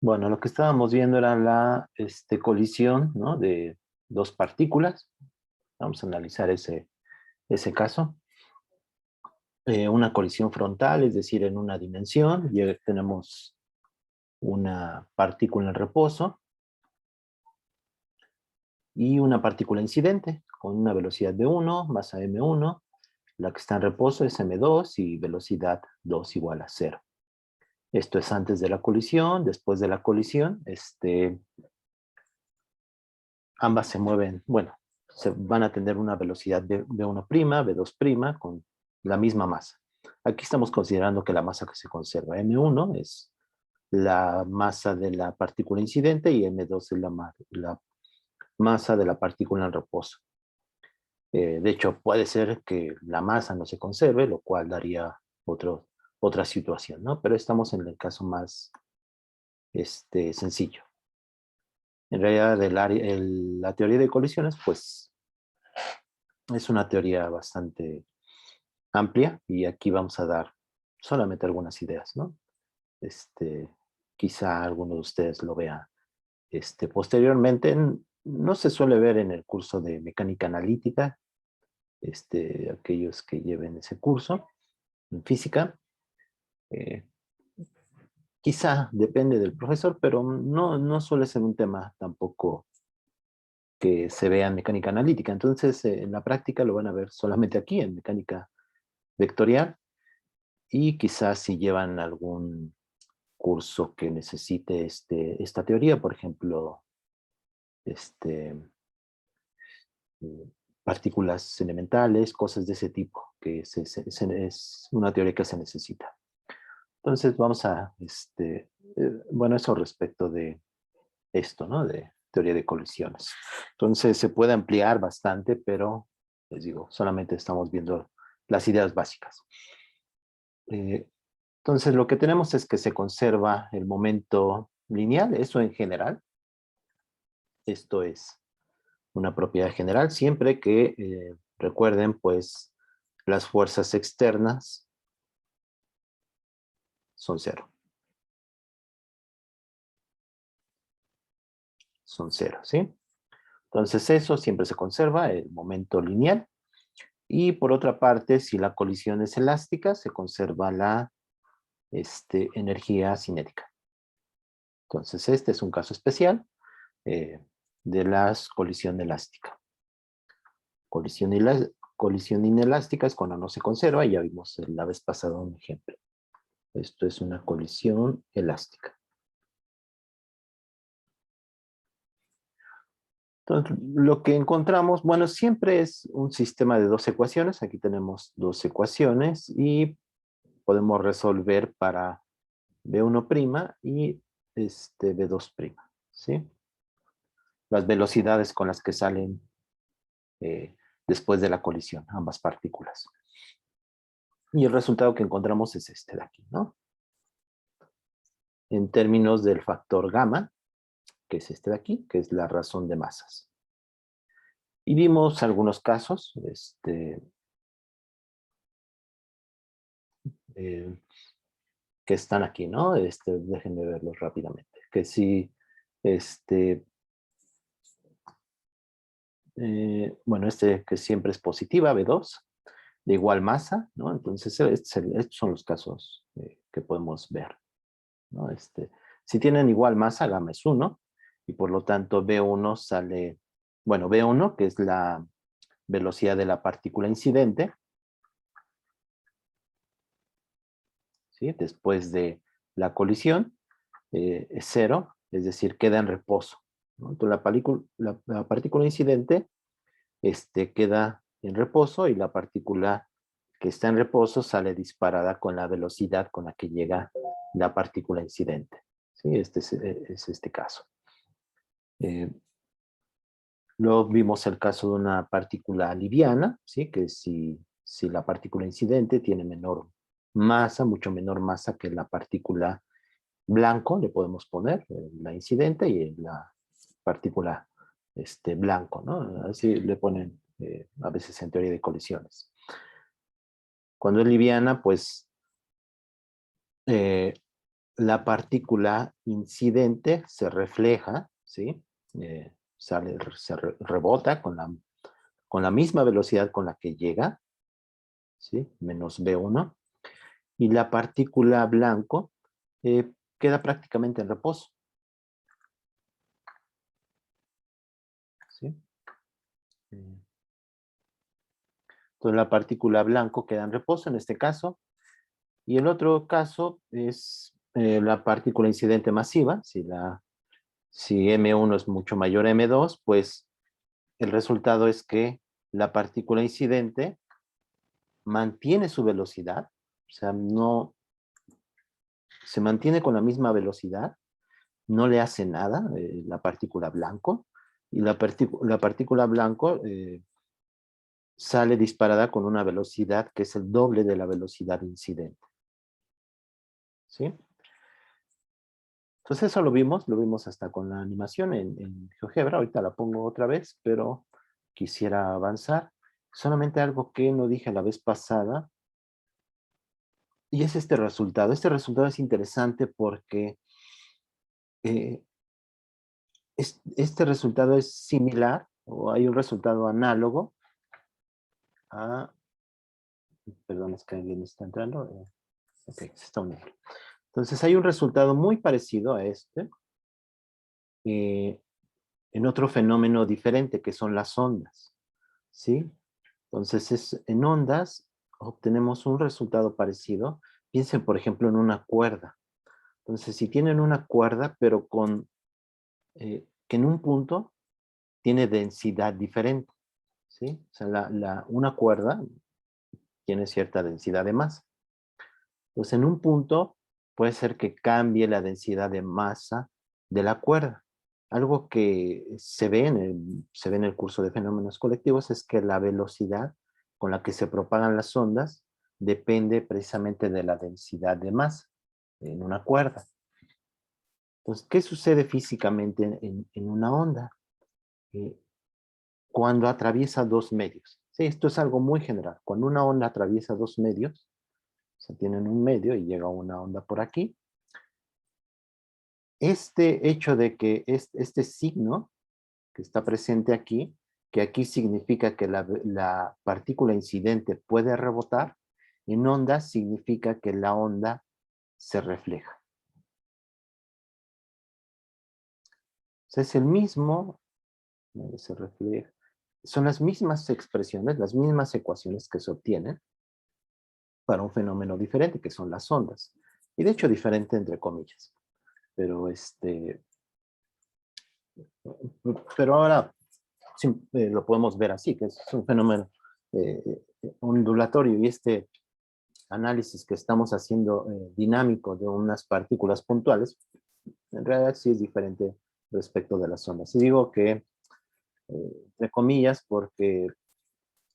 Bueno, lo que estábamos viendo era la colisión, ¿no?, de dos partículas. Vamos a analizar ese caso. Una colisión frontal, es decir, en una dimensión, y tenemos una partícula en reposo y una partícula incidente con una velocidad v1, masa m1, la que está en reposo es m2 y velocidad 2 igual a 0. Esto es antes de la colisión. Después de la colisión, ambas se mueven, bueno, se van a tener una velocidad de v1', v2' con la misma masa. Aquí estamos considerando que la masa que se conserva, m1, es la masa de la partícula incidente y m2 es la masa de la partícula en reposo. De hecho, puede ser que la masa no se conserve, lo cual daría otra situación, ¿no? Pero estamos en el caso más sencillo. En realidad, la teoría de colisiones, pues, es una teoría bastante amplia y aquí vamos a dar solamente algunas ideas, ¿no? Quizá alguno de ustedes lo vea posteriormente. No se suele ver en el curso de mecánica analítica, aquellos que lleven ese curso en física. Eh, Quizá depende del profesor, pero no suele ser un tema tampoco que se vea en mecánica analítica. Entonces, en la práctica lo van a ver solamente aquí, en mecánica vectorial, y quizás si llevan algún curso que necesite esta teoría, por ejemplo, este, partículas elementales, cosas de ese tipo, que es una teoría que se necesita. Entonces vamos a, bueno, eso respecto de esto, ¿no? De teoría de colisiones. Entonces se puede ampliar bastante, pero les digo, solamente estamos viendo las ideas básicas. Entonces lo que tenemos es que se conserva el momento lineal, eso en general. Esto es una propiedad general, siempre que recuerden, pues, las fuerzas externas son cero. Son cero, ¿sí? Entonces eso siempre se conserva, el momento lineal. Y por otra parte, si la colisión es elástica, se conserva la energía cinética. Entonces este es un caso especial de la colisión elástica. Colisión inelástica es cuando no se conserva, y ya vimos la vez pasada un ejemplo. Esto es una colisión elástica. Entonces, lo que encontramos, bueno, siempre es un sistema de dos ecuaciones. Aquí tenemos dos ecuaciones y podemos resolver para v1' y v2', ¿sí? Las velocidades con las que salen después de la colisión, ambas partículas. Y el resultado que encontramos es este de aquí, ¿no? En términos del factor gamma, que es este de aquí, que es la razón de masas. Y vimos algunos casos, que están aquí, ¿no? Déjenme verlos rápidamente. Que si, bueno, que siempre es positiva, V2, de igual masa, ¿no? Entonces, estos son los casos que podemos ver, ¿no? Si tienen igual masa, gamma es 1, y por lo tanto V1 sale, bueno, V1, que es la velocidad de la partícula incidente, ¿sí? Después de la colisión, es 0, es decir, queda en reposo, ¿no? Entonces la partícula incidente queda en reposo y la partícula que está en reposo sale disparada con la velocidad con la que llega la partícula incidente. ¿Sí? Este es este caso. Luego vimos el caso de una partícula liviana, ¿sí? Que si la partícula incidente tiene menor masa, mucho menor masa que la partícula blanco, le podemos poner la incidente y la partícula blanco, ¿no? Así le ponen a veces en teoría de colisiones. Cuando es liviana, pues la partícula incidente se refleja, ¿sí? Rebota con la misma velocidad con la que llega, ¿sí? Menos v1. Y la partícula blanco queda prácticamente en reposo, ¿sí? Entonces la partícula blanco queda en reposo en este caso. Y el otro caso es la partícula incidente masiva. Si M1 es mucho mayor a M2, pues el resultado es que la partícula incidente mantiene su velocidad, o sea, no se mantiene con la misma velocidad, no le hace nada la partícula blanco, y la partícula blanco sale disparada con una velocidad que es el doble de la velocidad incidente. ¿Sí? Entonces eso lo vimos hasta con la animación en GeoGebra. Ahorita la pongo otra vez, pero quisiera avanzar. Solamente algo que no dije la vez pasada, y es este resultado. Este resultado es interesante porque eh, este resultado es similar, o hay un resultado análogo a... Perdón, es que alguien está entrando. Ok, se está uniendo. Entonces hay un resultado muy parecido a este, eh, en otro fenómeno diferente, que son las ondas, ¿sí? Entonces, en ondas obtenemos un resultado parecido. Piensen, por ejemplo, en una cuerda. Entonces, si tienen una cuerda, pero que en un punto tiene densidad diferente, ¿sí? O sea, una cuerda tiene cierta densidad de masa. Entonces, en un punto puede ser que cambie la densidad de masa de la cuerda. Algo que se ve en el curso de fenómenos colectivos es que la velocidad con la que se propagan las ondas depende precisamente de la densidad de masa en una cuerda. Entonces, ¿qué sucede físicamente en una onda? Eh, Cuando atraviesa dos medios. Sí, esto es algo muy general. Cuando una onda atraviesa dos medios, o sea, tienen un medio y llega una onda por aquí, este hecho de que este signo que está presente aquí, que aquí significa que la partícula incidente puede rebotar, en onda significa que la onda se refleja. O sea, es el mismo, se refleja. Son las mismas expresiones, las mismas ecuaciones que se obtienen para un fenómeno diferente, que son las ondas. Y de hecho diferente entre comillas. Pero pero ahora sí, lo podemos ver así, que es un fenómeno ondulatorio, y este análisis que estamos haciendo dinámico de unas partículas puntuales, en realidad sí es diferente respecto de las ondas. Y digo que, entre comillas, porque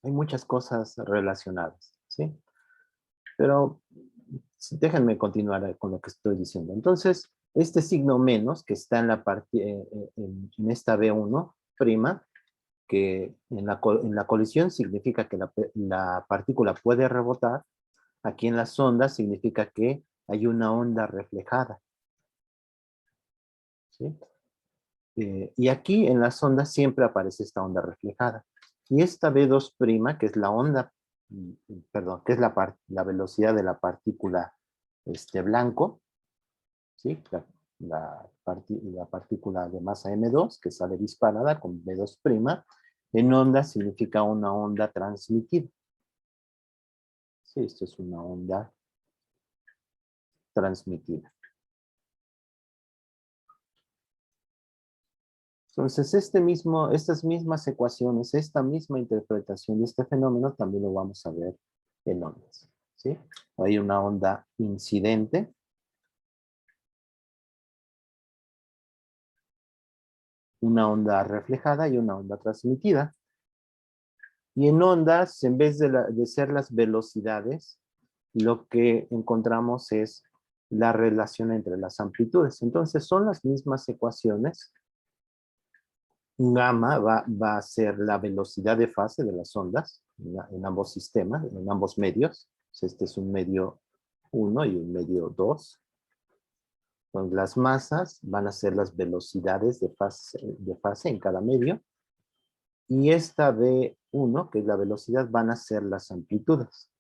hay muchas cosas relacionadas, ¿sí? Pero déjenme continuar con lo que estoy diciendo. Entonces, este signo menos que está en en esta B1 prima, que en la colisión significa que la partícula puede rebotar, aquí en las ondas significa que hay una onda reflejada, ¿sí? Y aquí en las ondas siempre aparece esta onda reflejada. Y esta B2', que es la onda, perdón, que es la velocidad de la partícula blanco, ¿sí? La partícula de masa M2 que sale disparada con B2', en onda significa una onda transmitida. Sí, esto es una onda transmitida. Entonces, estas mismas ecuaciones, esta misma interpretación de este fenómeno también lo vamos a ver en ondas, ¿sí? Hay una onda incidente, una onda reflejada y una onda transmitida. Y en ondas, en vez de ser las velocidades, lo que encontramos es la relación entre las amplitudes. Entonces, son las mismas ecuaciones. Gamma va a ser la velocidad de fase de las ondas en ambos sistemas, en ambos medios. Este es un medio 1 y un medio 2. Entonces, las masas van a ser las velocidades de fase en cada medio. Y esta V1, que es la velocidad, van a ser las amplitudes.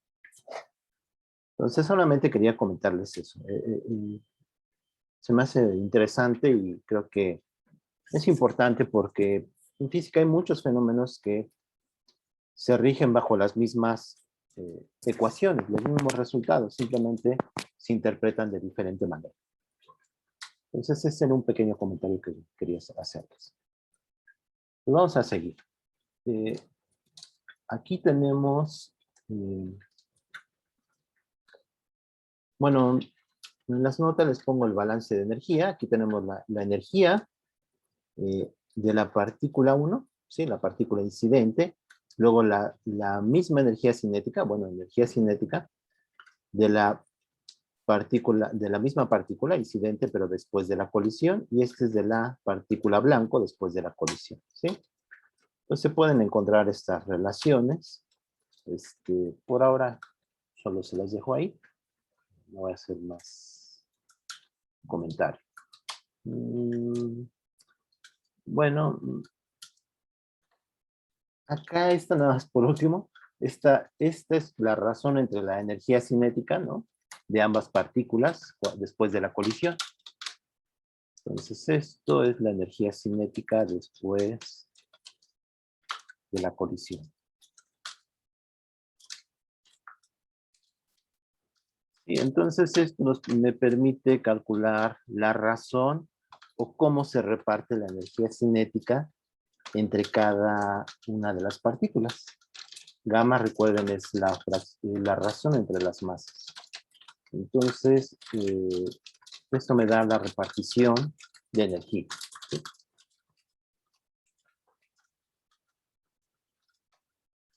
Entonces, solamente quería comentarles eso. Se me hace interesante y creo que es importante porque en física hay muchos fenómenos que se rigen bajo las mismas ecuaciones, los mismos resultados, simplemente se interpretan de diferente manera. Entonces, ese era un pequeño comentario que quería hacerles. Pues vamos a seguir. Aquí tenemos, bueno, en las notas les pongo el balance de energía. Aquí tenemos la energía de la partícula 1, ¿sí? La partícula incidente. Luego la misma energía cinética, bueno, energía cinética de la misma partícula incidente, pero después de la colisión. Y este es de la partícula blanco después de la colisión, ¿sí? Entonces se pueden encontrar estas relaciones. Por ahora solo se las dejo ahí. No voy a hacer más comentarios. Bueno, acá está nada más por último. Esta es la razón entre la energía cinética, ¿no? De ambas partículas después de la colisión. Entonces esto es la energía cinética después de la colisión. Y entonces esto me permite calcular la razón o cómo se reparte la energía cinética entre cada una de las partículas. Gamma, recuerden, es la razón entre las masas. Entonces, esto me da la repartición de energía, ¿sí?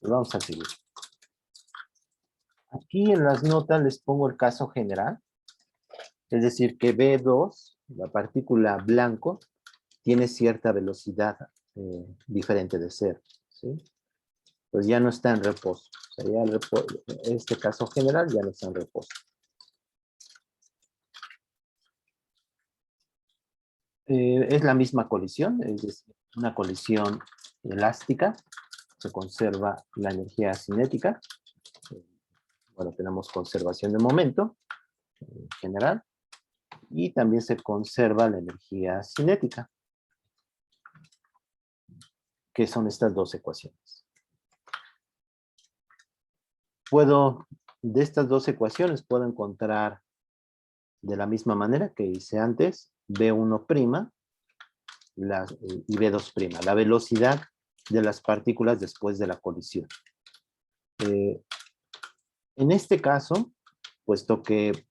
Vamos a seguir. Aquí en las notas les pongo el caso general. Es decir, que B2, la partícula blanco, tiene cierta velocidad diferente de cero, ¿sí? Pues ya no está en reposo. O sea, ya este caso general ya no está en reposo. Es la misma colisión, es decir, una colisión elástica. Se conserva la energía cinética. Bueno, tenemos conservación de momento en general. Y también se conserva la energía cinética, que son estas dos ecuaciones. De estas dos ecuaciones puedo encontrar de la misma manera que hice antes, B1' y B2', la velocidad de las partículas después de la colisión. En este caso, puesto que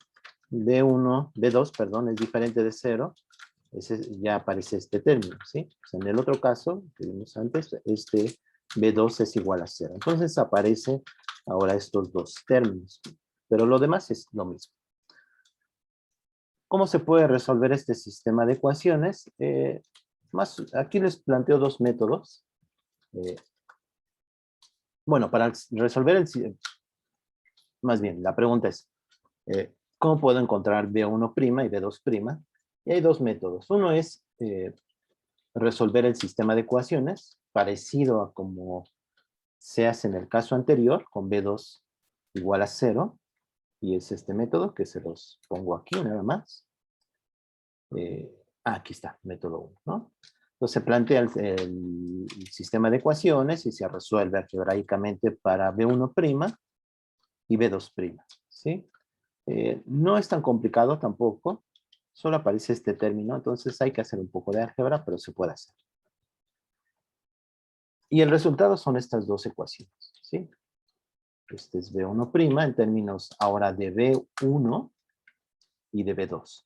B2, perdón, es diferente de 0, ya aparece este término, ¿sí? Pues en el otro caso, que vimos antes, B2 es igual a 0. Entonces aparecen ahora estos dos términos, pero lo demás es lo mismo. ¿Cómo se puede resolver este sistema de ecuaciones? Aquí les planteo dos métodos. Bueno, para resolver más bien, la pregunta es, ¿cómo puedo encontrar B1' y B2'? Y hay dos métodos. Uno es resolver el sistema de ecuaciones, parecido a como se hace en el caso anterior, con B2 igual a 0, y es este método que se los pongo aquí nada más. Aquí está, método 1, ¿no? Entonces se plantea el sistema de ecuaciones y se resuelve algebraicamente para B1' y B2', ¿sí? No es tan complicado tampoco, solo aparece este término, entonces hay que hacer un poco de álgebra, pero se puede hacer. Y el resultado son estas dos ecuaciones, ¿sí? Este es B1' en términos ahora de B1 y de B2,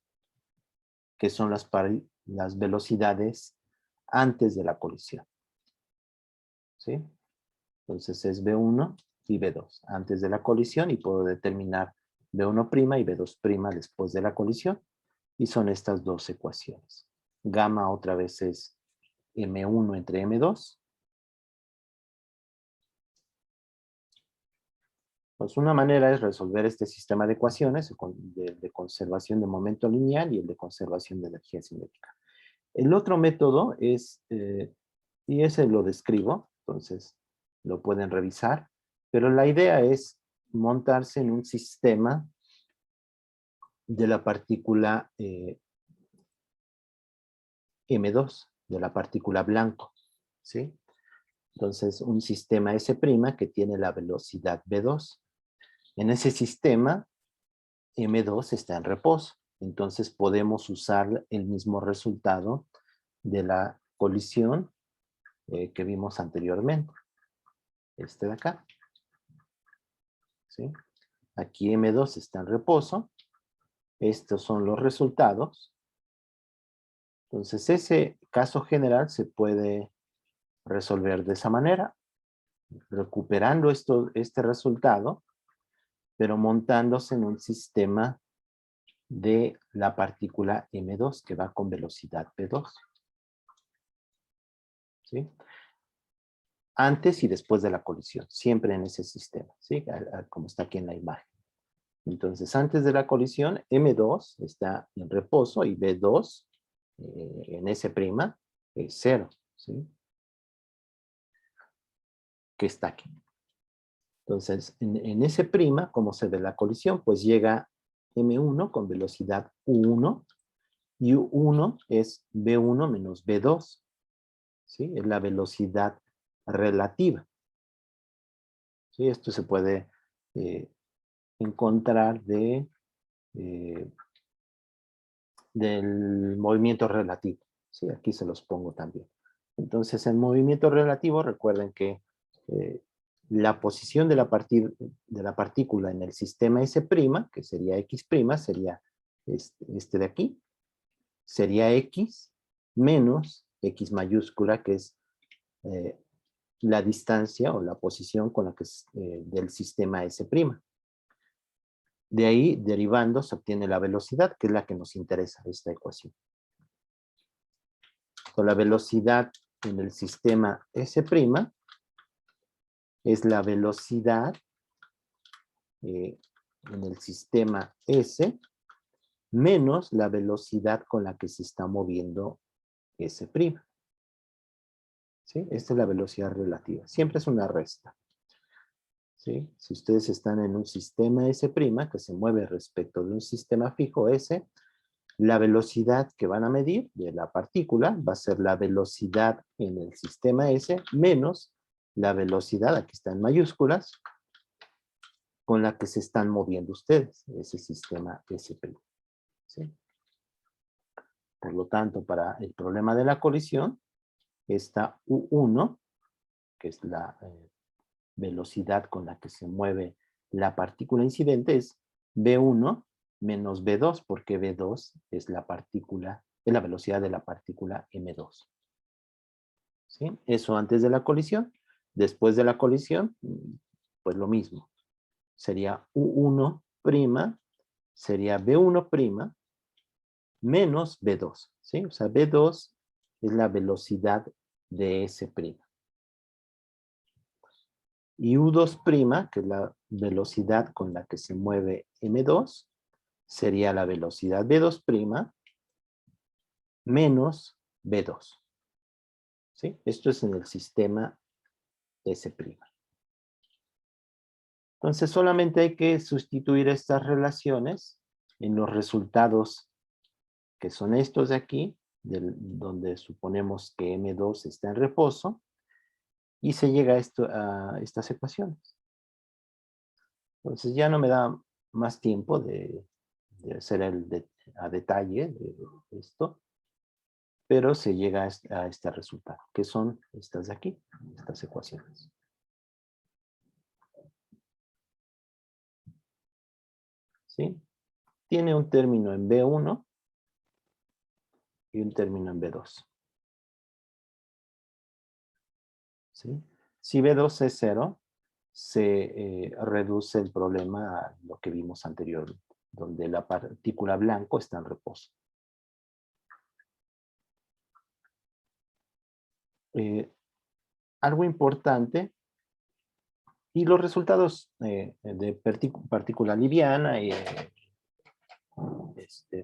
que son las velocidades antes de la colisión, ¿sí? Entonces es B1 y B2 antes de la colisión y puedo determinar B1' y B2' después de la colisión y son estas dos ecuaciones. Gamma otra vez es M1 entre M2 Pues una manera es resolver este sistema de ecuaciones de conservación de momento lineal y el de conservación de energía cinética. El otro método es, y ese lo describo, entonces lo pueden revisar, pero la idea es montarse en un sistema de la partícula M2, de la partícula blanco, ¿sí? Entonces, un sistema S' que tiene la velocidad V2. En ese sistema, M2 está en reposo. Entonces, podemos usar el mismo resultado de la colisión que vimos anteriormente. Este de acá. ¿Sí? Aquí M2 está en reposo. Estos son los resultados. Entonces, ese caso general se puede resolver de esa manera, recuperando este resultado, pero montándose en un sistema de la partícula M2 que va con velocidad V2. ¿Sí? Antes y después de la colisión, siempre en ese sistema, ¿sí? Como está aquí en la imagen. Entonces, antes de la colisión, M2 está en reposo y V2 en S' es 0, ¿sí? Que está aquí. Entonces, en S', ¿cómo se ve la colisión? Pues llega M1 con velocidad U1 y U1 es V1 menos V2, ¿sí? Es la velocidad relativa. ¿Sí? Esto se puede encontrar del movimiento relativo. ¿Sí? Aquí se los pongo también. Entonces, en movimiento relativo, recuerden que la posición de la partícula en el sistema S', que sería X', sería este de aquí, sería X menos X mayúscula, que es la distancia o la posición con la que del sistema S'. De ahí, derivando, se obtiene la velocidad, que es la que nos interesa esta ecuación. Con la velocidad en el sistema S' es la velocidad en el sistema S menos la velocidad con la que se está moviendo S'. ¿Sí? Esta es la velocidad relativa. Siempre es una resta. ¿Sí? Si ustedes están en un sistema S' que se mueve respecto de un sistema fijo S, la velocidad que van a medir de la partícula va a ser la velocidad en el sistema S menos la velocidad, aquí está en mayúsculas, con la que se están moviendo ustedes, ese sistema S'. ¿Sí? Por lo tanto, para el problema de la colisión, esta U1, que es la velocidad con la que se mueve la partícula incidente, es V1 menos V2, porque V2 es la velocidad de la partícula M2. ¿Sí? Eso antes de la colisión. Después de la colisión, pues lo mismo. Sería U1', sería V1' menos V2. ¿Sí? O sea, V2 es la velocidad de S'. Y U2', que es la velocidad con la que se mueve M2, sería la velocidad V2' menos V2. ¿Sí? Esto es en el sistema S'. Entonces solamente hay que sustituir estas relaciones en los resultados que son estos de aquí, donde suponemos que M2 está en reposo, y se llega a estas ecuaciones. Entonces ya no me da más tiempo de hacer a detalle de esto, pero se llega a este resultado, que son estas de aquí, estas ecuaciones. ¿Sí? Tiene un término en B1 y un término en B2. ¿Sí? Si B2 es 0, se reduce el problema a lo que vimos anteriormente, donde la partícula blanco está en reposo. Algo importante Y los resultados de partícula liviana y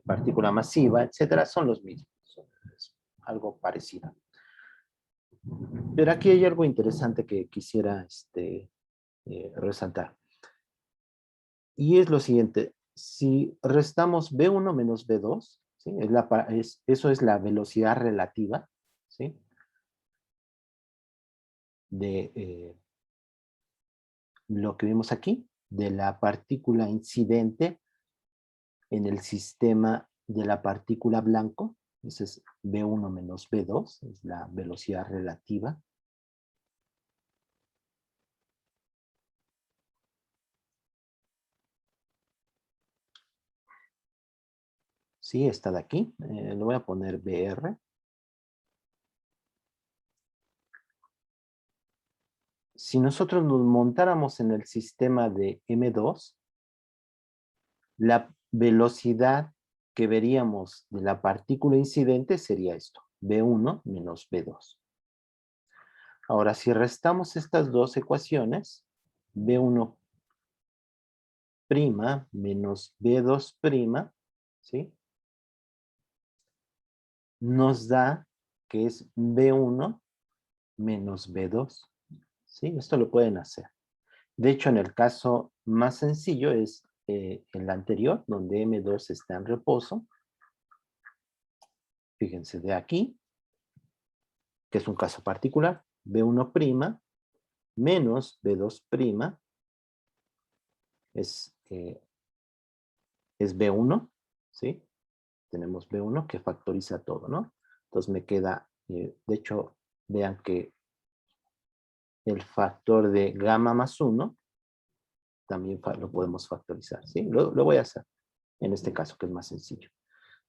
partícula masiva, etcétera, son los mismos. Es algo parecido. Pero aquí hay algo interesante que quisiera resaltar. Y es lo siguiente. Si restamos B1 menos B2, ¿sí? Eso es la velocidad relativa, ¿sí? De lo que vimos aquí, de la partícula incidente en el sistema de la partícula blanco. Ese es B1 menos B2, es la velocidad relativa. Sí, está de aquí. Le voy a poner BR. Si nosotros nos montáramos en el sistema de M2, la velocidad que veríamos de la partícula incidente sería esto, B1 menos B2. Ahora, si restamos estas dos ecuaciones, B1' menos B2', ¿sí? Nos da que es B1 menos B2. ¿Sí? Esto lo pueden hacer. De hecho, en el caso más sencillo es el anterior, donde M2 está en reposo. Fíjense de aquí, que es un caso particular, B1' menos B2' es B1, ¿sí? Tenemos B1 que factoriza todo, ¿no? Entonces me queda, de hecho, vean que el factor de gamma más 1 también lo podemos factorizar, ¿sí? Lo voy a hacer en este caso, que es más sencillo.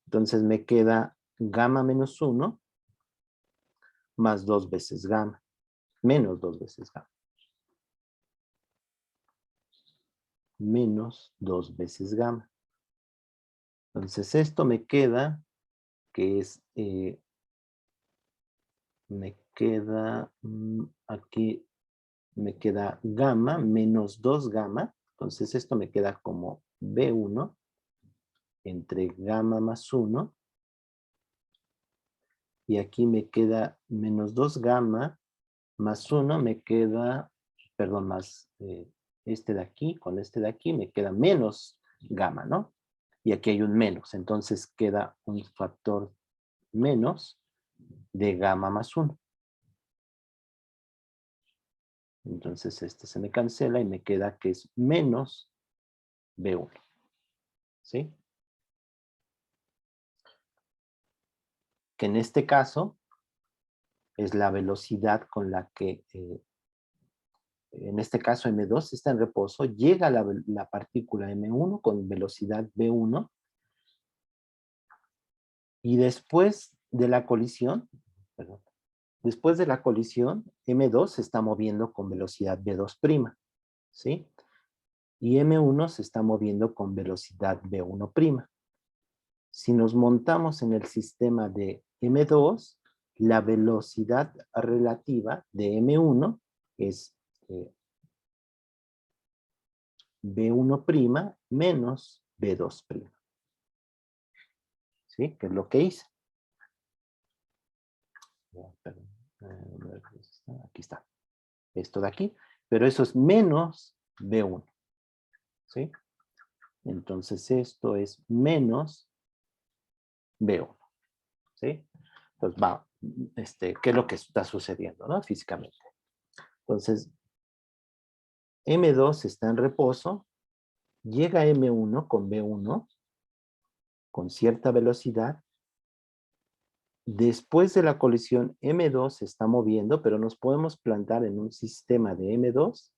Entonces me queda gamma menos 1 más 2 veces gamma, menos 2 veces gamma. Menos 2 veces gamma. Entonces esto me queda, que es, me queda, aquí me queda gamma menos 2 gamma. Entonces esto me queda como B1 entre gamma más 1. Y aquí me queda menos 2 gamma más 1 me queda, perdón, más este de aquí, con este de aquí me queda menos gamma, ¿no? Y aquí hay un menos, entonces queda un factor menos de gamma más 1. Entonces este se me cancela y me queda que es menos B1, ¿sí? Que en este caso es la velocidad con la que, en este caso M2 está en reposo, llega la partícula M1 con velocidad B1 y después de la colisión, perdón, después de la colisión, M2 se está moviendo con velocidad B2', ¿sí? Y M1 se está moviendo con velocidad B1'. Si nos montamos en el sistema de M2, la velocidad relativa de M1 es B1' menos B2'. ¿Sí? Que es lo que hice. Perdón. Aquí está. Esto de aquí. Pero eso es menos B1. ¿Sí? Entonces esto es menos B1. ¿Sí? Entonces va, ¿qué es lo que está sucediendo, ¿no? Físicamente. Entonces, M2 está en reposo, llega M1 con B1 con cierta velocidad. Después de la colisión, M2 se está moviendo, pero nos podemos plantar en un sistema de M2.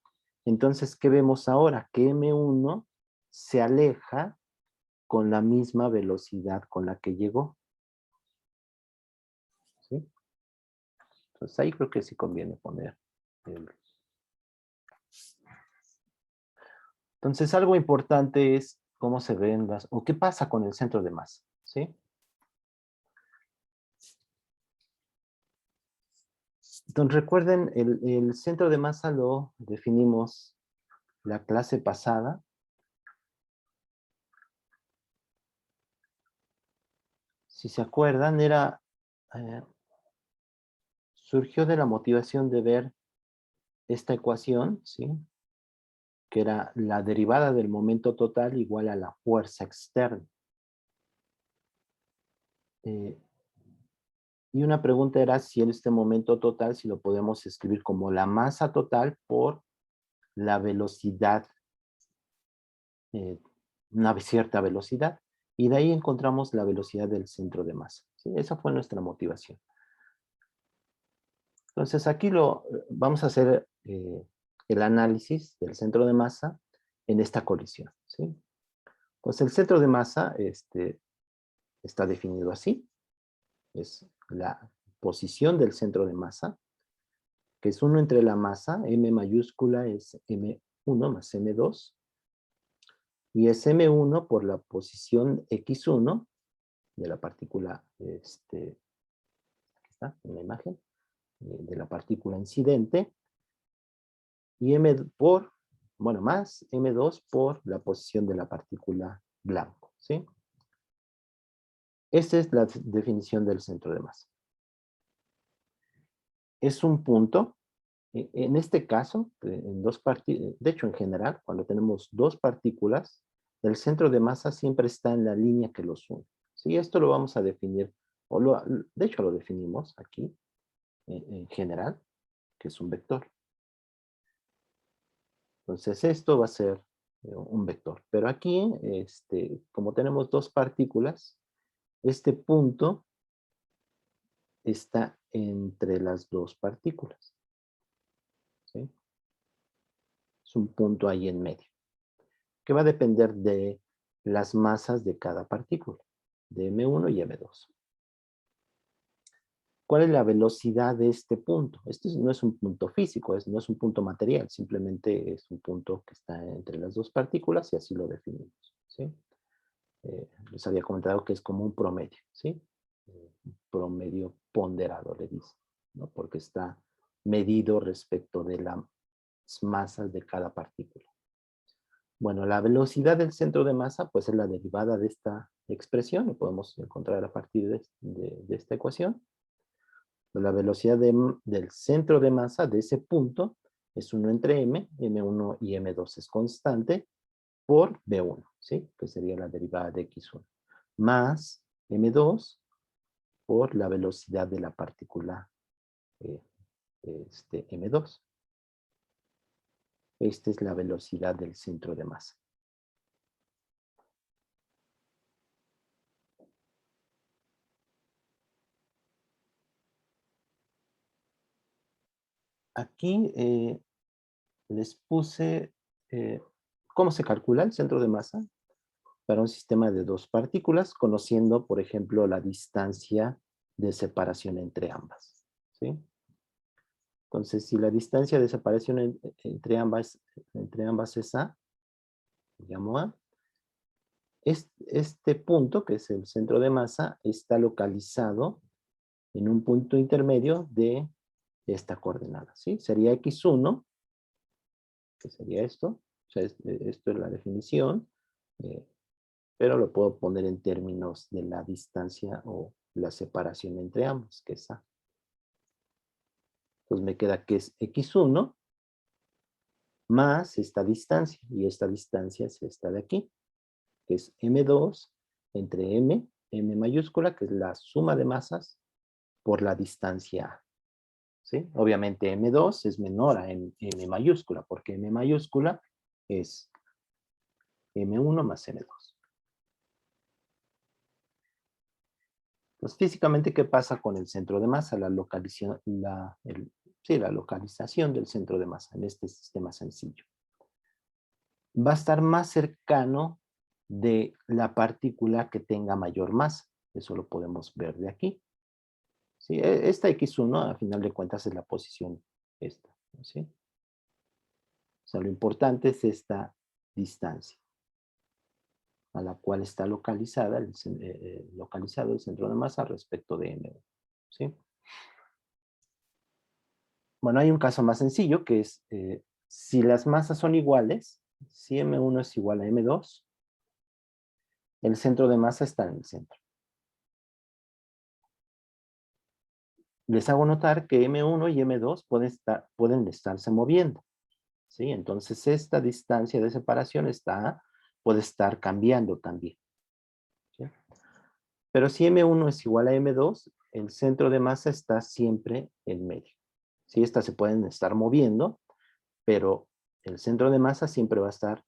Entonces, ¿qué vemos ahora? Que M1 se aleja con la misma velocidad con la que llegó. ¿Sí? Entonces, ahí creo que sí conviene poner el... Entonces, algo importante es cómo se ven o qué pasa con el centro de masa, ¿sí? Entonces recuerden, el centro de masa lo definimos la clase pasada. Si se acuerdan, surgió de la motivación de ver esta ecuación, ¿sí? Que era la derivada del momento total igual a la fuerza externa. Y una pregunta era si en este momento total, si lo podemos escribir como la masa total por la velocidad, una cierta velocidad. Y de ahí encontramos la velocidad del centro de masa, ¿sí? Esa fue nuestra motivación. Entonces aquí vamos a hacer el análisis del centro de masa en esta colisión, ¿sí? Pues el centro de masa está definido así. Es la posición del centro de masa, que es 1 entre la masa, M mayúscula es M1 más M2, y es M1 por la posición X1 de la partícula, aquí está, en la imagen, de la partícula incidente, y más M2 por la posición de la partícula blanco, ¿sí? Esta es la definición del centro de masa. Es un punto, en este caso, de hecho en general, cuando tenemos dos partículas, el centro de masa siempre está en la línea que los une. ¿Sí? Esto lo vamos a definir, de hecho lo definimos aquí, en general, que es un vector. Entonces esto va a ser un vector. Pero aquí, como tenemos dos partículas, este punto está entre las dos partículas, ¿sí? Es un punto ahí en medio, que va a depender de las masas de cada partícula, de M1 y M2. ¿Cuál es la velocidad de este punto? Este no es un punto físico, no es un punto material, simplemente es un punto que está entre las dos partículas y así lo definimos, ¿sí? Les había comentado que es como un promedio, ¿sí? Un promedio ponderado, le dice, ¿no? Porque está medido respecto de las masas de cada partícula. Bueno, la velocidad del centro de masa, pues es la derivada de esta expresión, lo podemos encontrar a partir de esta ecuación. La velocidad del centro de masa de ese punto es 1 entre m, m1 y m2 es constante, por b1, ¿sí? Que sería la derivada de x1, más m2 por la velocidad de la partícula m2. Esta es la velocidad del centro de masa. Aquí les puse cómo se calcula el centro de masa para un sistema de dos partículas, conociendo, por ejemplo, la distancia de separación entre ambas, ¿sí? Entonces, si la distancia de separación entre ambas es A, llamo A, este punto, que es el centro de masa, está localizado en un punto intermedio de esta coordenada, ¿sí? Sería X1, que sería esto. O sea, esto es la definición, pero lo puedo poner en términos de la distancia o la separación entre ambos, que es A. Entonces me queda que es X1 más esta distancia, y esta distancia es esta de aquí, que es M2 entre M mayúscula, que es la suma de masas, por la distancia A. ¿Sí? Obviamente M2 es menor a M mayúscula, porque M mayúscula es M1 más M2. Pues físicamente, ¿qué pasa con el centro de masa? La localización del centro de masa en este sistema sencillo. Va a estar más cercano de la partícula que tenga mayor masa. Eso lo podemos ver de aquí. ¿Sí? Esta X1, a final de cuentas, es la posición esta, ¿sí? O sea, lo importante es esta distancia a la cual está localizado el centro de masa respecto de M1, ¿sí? Bueno, hay un caso más sencillo que es, si las masas son iguales, si M1 es igual a M2, el centro de masa está en el centro. Les hago notar que M1 y M2 pueden estarse moviendo, ¿sí? Entonces esta distancia de separación puede estar cambiando también, ¿sí? Pero si M1 es igual a M2, el centro de masa está siempre en medio. Sí, estas se pueden estar moviendo, pero el centro de masa siempre va a estar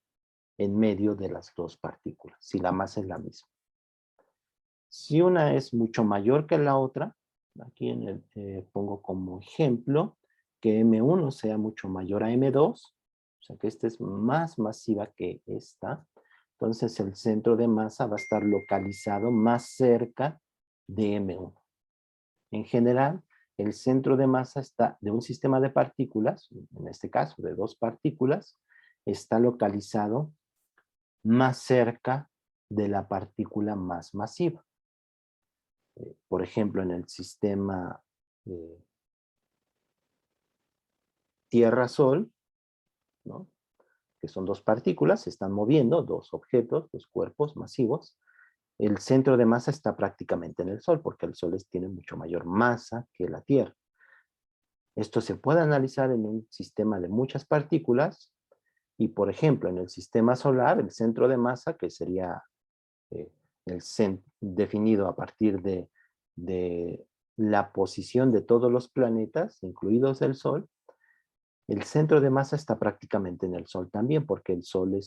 en medio de las dos partículas, si la masa es la misma. Si una es mucho mayor que la otra, aquí pongo como ejemplo que M1 sea mucho mayor a M2, o sea que esta es más masiva que esta, entonces el centro de masa va a estar localizado más cerca de M1. En general, el centro de masa de un sistema de partículas, en este caso de dos partículas, está localizado más cerca de la partícula más masiva. Por ejemplo, en el sistema Tierra-Sol, ¿no? Que son dos partículas, se están moviendo, dos objetos, dos cuerpos masivos. El centro de masa está prácticamente en el Sol, porque el Sol tiene mucho mayor masa que la Tierra. Esto se puede analizar en un sistema de muchas partículas, y por ejemplo, en el sistema solar, el centro de masa, que sería eh, definido a partir de la posición de todos los planetas, incluidos el Sol, el centro de masa está prácticamente en el Sol también, porque el Sol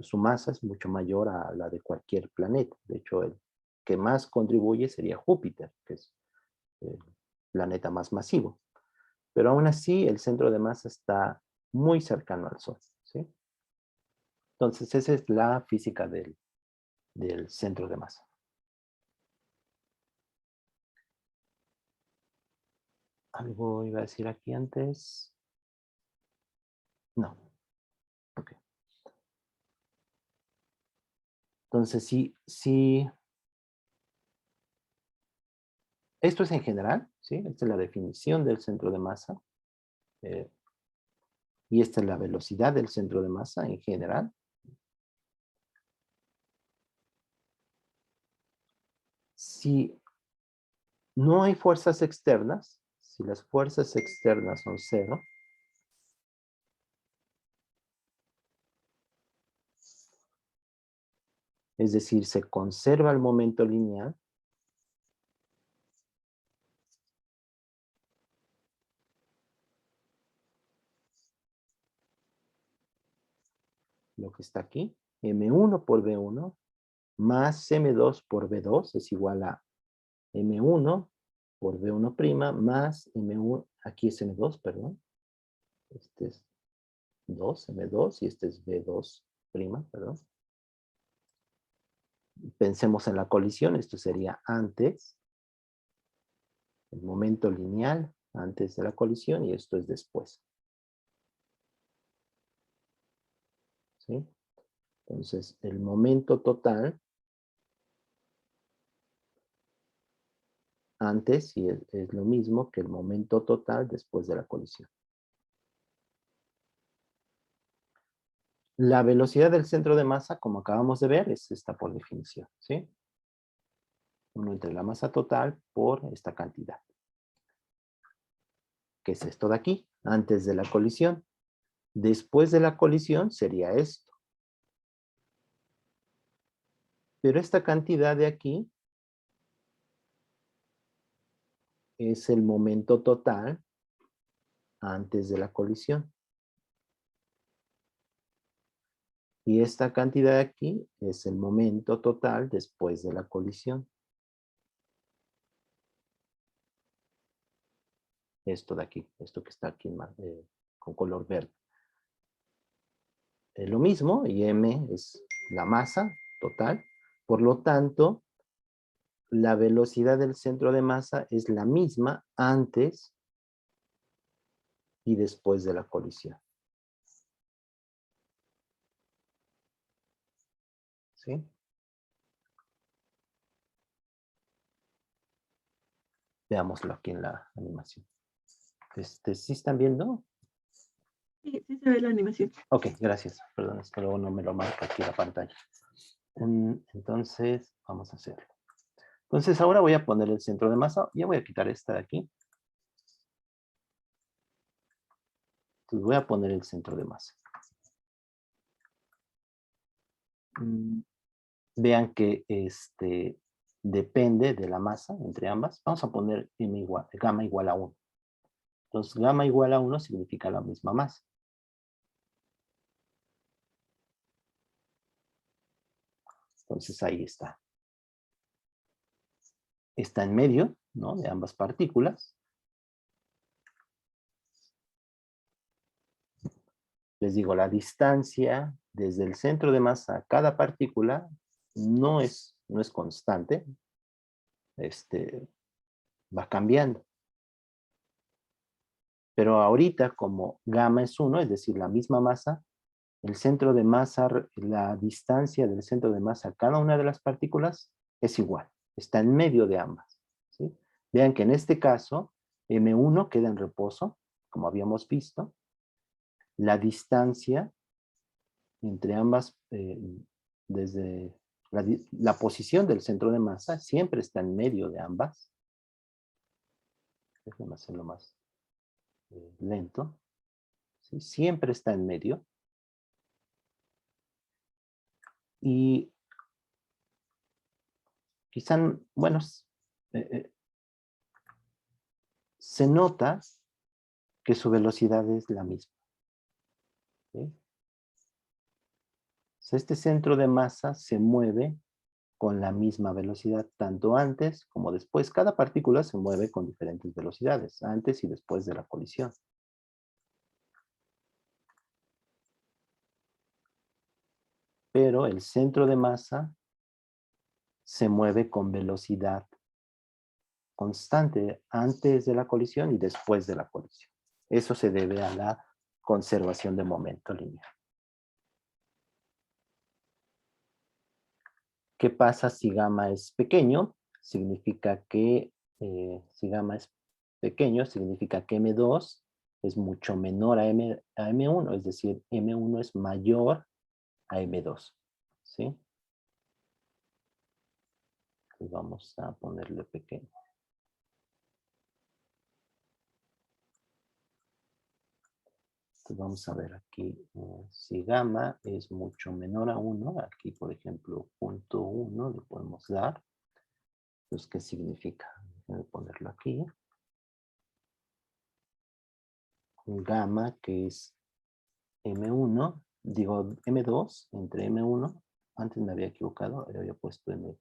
su masa es mucho mayor a la de cualquier planeta. De hecho, el que más contribuye sería Júpiter, que es el planeta más masivo. Pero aún así, el centro de masa está muy cercano al Sol, ¿sí? Entonces, esa es la física del centro de masa. ¿Algo iba a decir aquí antes? No. Ok. Entonces, sí. Esto es en general, ¿sí? Esta es la definición del centro de masa. Eh, y esta es la velocidad del centro de masa en general. Si no hay fuerzas externas, si las fuerzas externas son cero, es decir, se conserva el momento lineal, lo que está aquí, M1 por V1 más M2 por V2 es igual a M1 por V1' más M1, aquí es M2, perdón. Este es 2, M2, y este es V2', perdón. Pensemos en la colisión, esto sería antes, el momento lineal antes de la colisión, y esto es después. ¿Sí? Entonces, el momento total antes y es lo mismo que el momento total después de la colisión. La velocidad del centro de masa, como acabamos de ver, es esta por definición, ¿sí? 1 entre la masa total por esta cantidad. ¿Qué es esto de aquí? Antes de la colisión. Después de la colisión sería esto. Pero esta cantidad de aquí es el momento total antes de la colisión. Y esta cantidad de aquí es el momento total después de la colisión. Esto de aquí, esto que está aquí con color verde. Es lo mismo, y m es la masa total. Por lo tanto, la velocidad del centro de masa es la misma antes y después de la colisión. ¿Sí? Veámoslo aquí en la animación. ¿Sí están viendo? Sí, sí se ve la animación. Ok, gracias. Perdón, es que luego no me lo marca aquí la pantalla. Entonces, vamos a hacerlo. Entonces, ahora voy a poner el centro de masa. Ya voy a quitar esta de aquí. Entonces, voy a poner el centro de masa. Vean que depende de la masa entre ambas. Vamos a poner gamma igual a 1. Entonces, gamma igual a 1 significa la misma masa. Entonces, ahí está. Está en medio, ¿no?, de ambas partículas. Les digo, la distancia desde el centro de masa a cada partícula no es constante. Va cambiando. Pero ahorita, como gamma es 1, es decir, la misma masa, el centro de masa, la distancia del centro de masa a cada una de las partículas es igual. Está en medio de ambas, ¿sí? Vean que en este caso, M1 queda en reposo, como habíamos visto. La distancia entre ambas, desde la posición del centro de masa, siempre está en medio de ambas. Déjenme hacerlo más lento. ¿Sí? Siempre está en medio. Y quizá, bueno, se nota que su velocidad es la misma. ¿Sí? Este centro de masa se mueve con la misma velocidad, tanto antes como después. Cada partícula se mueve con diferentes velocidades, antes y después de la colisión. Pero el centro de masa se mueve con velocidad constante antes de la colisión y después de la colisión. Eso se debe a la conservación de momento lineal. ¿Qué pasa si gamma es pequeño? Significa que, si gamma es pequeño, significa que M2 es mucho menor a M1, es decir, M1 es mayor a M2, ¿sí? Pues vamos a ponerle pequeño. Entonces vamos a ver aquí, si gamma es mucho menor a 1, aquí por ejemplo, 0.1 le podemos dar. Entonces, ¿qué significa? Voy a ponerlo aquí. Gamma, que es M1, digo M2 entre M1, antes me había equivocado, había puesto M1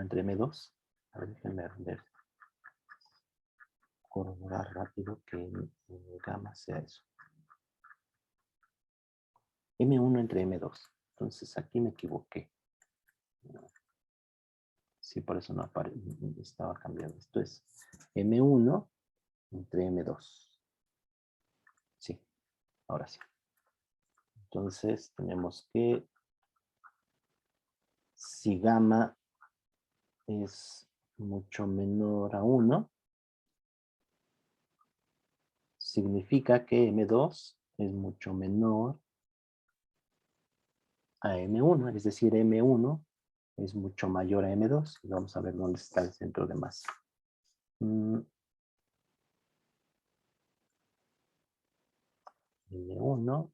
entre M2. A ver, déjenme ver, corroborar rápido que gamma sea eso. M1 entre M2. Entonces aquí me equivoqué. Sí, por eso no estaba cambiando. Esto es M1 entre M2. Sí, ahora sí. Entonces tenemos que si gamma es mucho menor a 1, significa que M2 es mucho menor a M1, es decir, M1 es mucho mayor a M2. Vamos a ver dónde está el centro de masa. M1,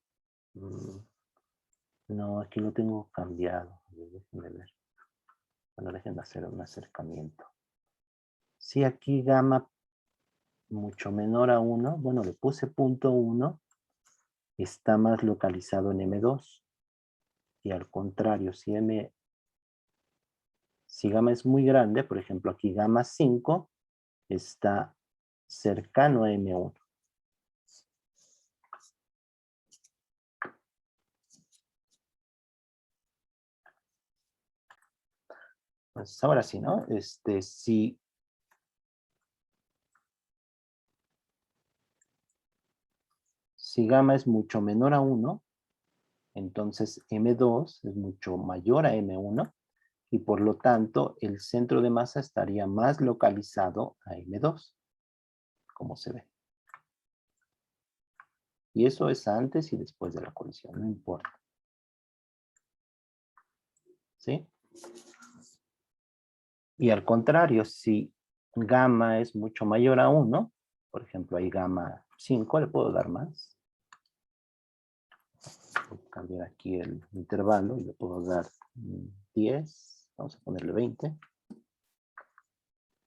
no, aquí lo tengo cambiado. Déjenme ver. Bueno, déjenme hacer un acercamiento. Si aquí gamma mucho menor a 1, bueno, le puse 0.1, está más localizado en M2. Y al contrario, si gamma es muy grande, por ejemplo, aquí gamma 5 está cercano a M1. Pues ahora sí, ¿no? Si gamma es mucho menor a 1, entonces M2 es mucho mayor a M1. y por lo tanto el centro de masa estaría más localizado a M2, como se ve. Y eso es antes y después de la colisión, no importa. ¿Sí? Y al contrario, si gamma es mucho mayor a 1, por ejemplo, hay gamma 5, le puedo dar más. Voy a cambiar aquí el intervalo y le puedo dar 10, vamos a ponerle 20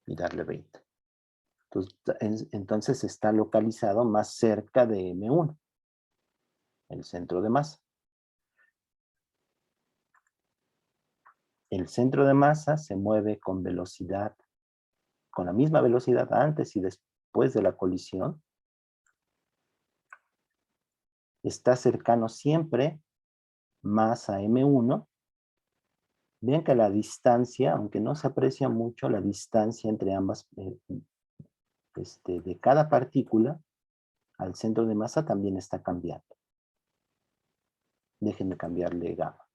y darle 20. Entonces está localizado más cerca de M1, el centro de masa. El centro de masa se mueve con velocidad, con la misma velocidad antes y después de la colisión. Está cercano siempre más a M1. Vean que la distancia, aunque no se aprecia mucho, la distancia entre ambas, de cada partícula al centro de masa también está cambiando. Déjenme cambiarle gamma.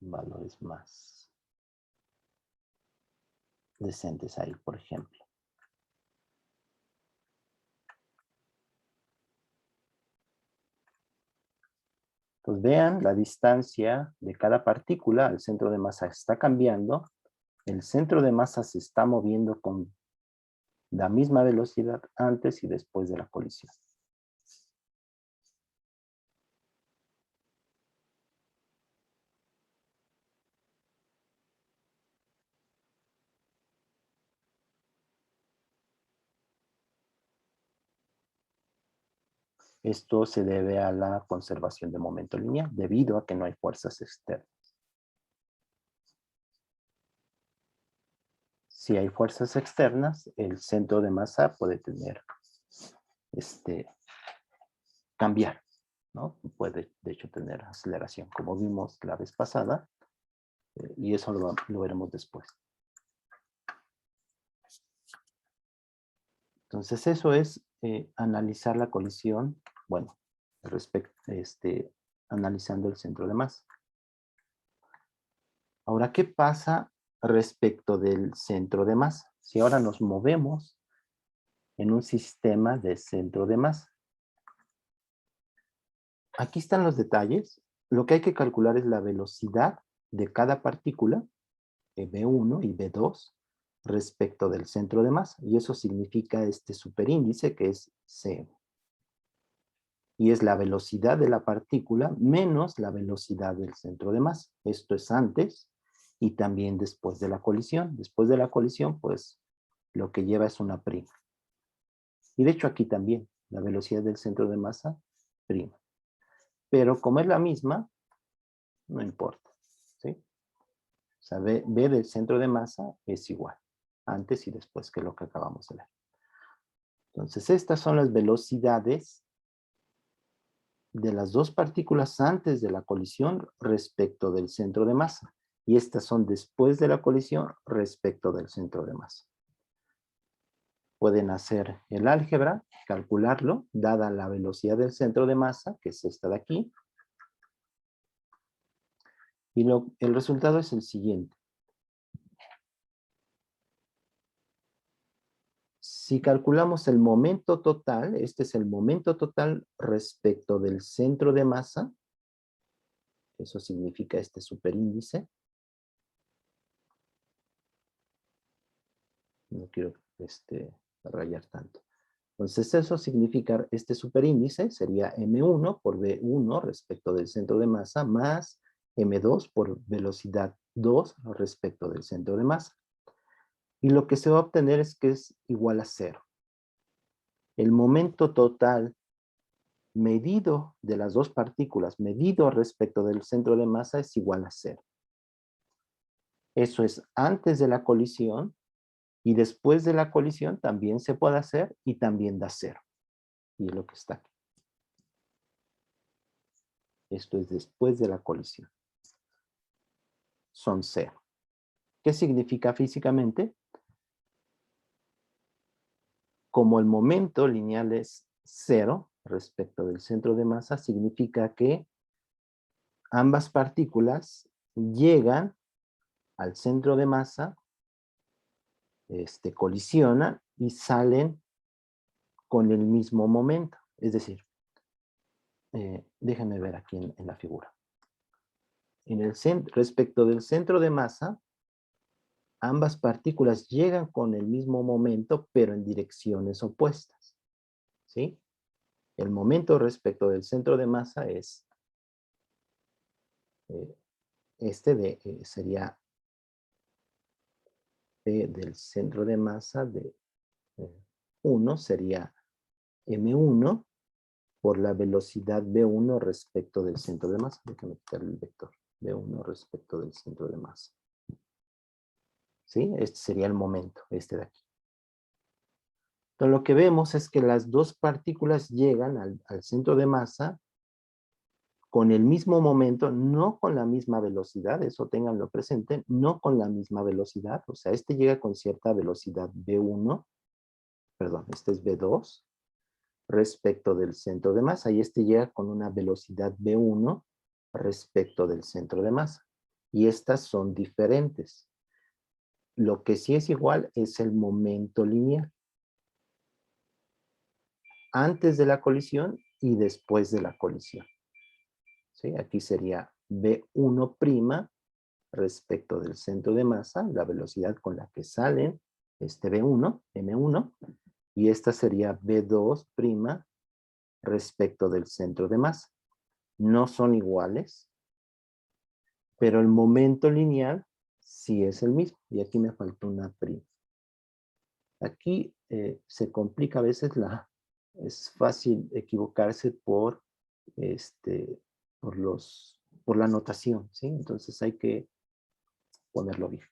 Valores más decentes ahí, por ejemplo. Entonces vean, la distancia de cada partícula al centro de masa está cambiando. El centro de masa se está moviendo con la misma velocidad antes y después de la colisión. Esto se debe a la conservación de momento lineal, debido a que no hay fuerzas externas. Si hay fuerzas externas, el centro de masa puede tener, cambiar, ¿no? Puede, de hecho, tener aceleración, como vimos la vez pasada, y eso lo veremos después. Entonces, eso es analizar la colisión, bueno, analizando el centro de masa. Ahora, ¿qué pasa respecto del centro de masa? Si ahora nos movemos en un sistema de centro de masa. Aquí están los detalles. Lo que hay que calcular es la velocidad de cada partícula, V1 y V2, respecto del centro de masa. Y eso significa este superíndice que es C. Y es la velocidad de la partícula menos la velocidad del centro de masa. Esto es antes y también después de la colisión. Después de la colisión, pues, lo que lleva es una prima. Y de hecho aquí también, la velocidad del centro de masa, prima. Pero como es la misma, no importa, ¿sí? O sea, B del centro de masa es igual, antes y después, que lo que acabamos de ver. Entonces, estas son las velocidades de las dos partículas antes de la colisión respecto del centro de masa. Y estas son después de la colisión respecto del centro de masa. Pueden hacer el álgebra, calcularlo, dada la velocidad del centro de masa, que es esta de aquí. Y el resultado es el siguiente. Si calculamos el momento total, este es el momento total respecto del centro de masa, eso significa este superíndice. No quiero rayar tanto. Entonces eso significa, este superíndice sería M1 por V1 respecto del centro de masa más M2 por velocidad 2 respecto del centro de masa. Y lo que se va a obtener es que es igual a 0. El momento total medido de las dos partículas, medido respecto del centro de masa, es igual a 0. Eso es antes de la colisión, y después de la colisión también se puede hacer y también da 0. Y es lo que está aquí. Esto es después de la colisión. Son 0. ¿Qué significa físicamente? Como el momento lineal es 0 respecto del centro de masa, significa que ambas partículas llegan al centro de masa, colisionan y salen con el mismo momento. Es decir, déjenme ver aquí en la figura. Respecto del centro de masa, ambas partículas llegan con el mismo momento, pero en direcciones opuestas. ¿Sí? El momento respecto del centro de masa es sería P del centro de masa de 1, sería M1 por la velocidad V1 respecto del centro de masa. Déjame quitarle el vector. V1 respecto del centro de masa. ¿Sí? Este sería el momento, este de aquí. Entonces lo que vemos es que las dos partículas llegan al centro de masa con el mismo momento, no con la misma velocidad, eso ténganlo presente, no con la misma velocidad, o sea, este llega con cierta velocidad V1, perdón, este es V2, respecto del centro de masa, y este llega con una velocidad V1 respecto del centro de masa. Y estas son diferentes. Lo que sí es igual es el momento lineal. Antes de la colisión y después de la colisión. ¿Sí? Aquí sería V1' respecto del centro de masa, la velocidad con la que salen V1, M1, y esta sería V2' respecto del centro de masa. No son iguales, pero el momento lineal sí es el mismo. Y aquí me faltó una prima. Aquí se complica a veces es fácil equivocarse por la notación, ¿sí? Entonces hay que ponerlo bien.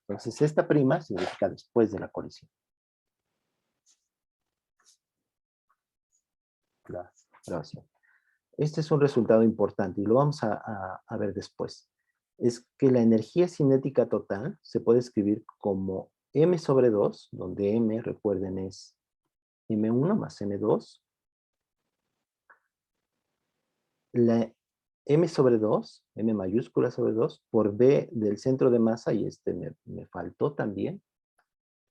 Entonces esta prima significa después de la colisión. La grabación. Este es un resultado importante y lo vamos a ver después. Es que la energía cinética total se puede escribir como M sobre 2, donde M, recuerden, es M1 más M2. La M sobre 2, M mayúscula sobre 2, por B del centro de masa, y me faltó también.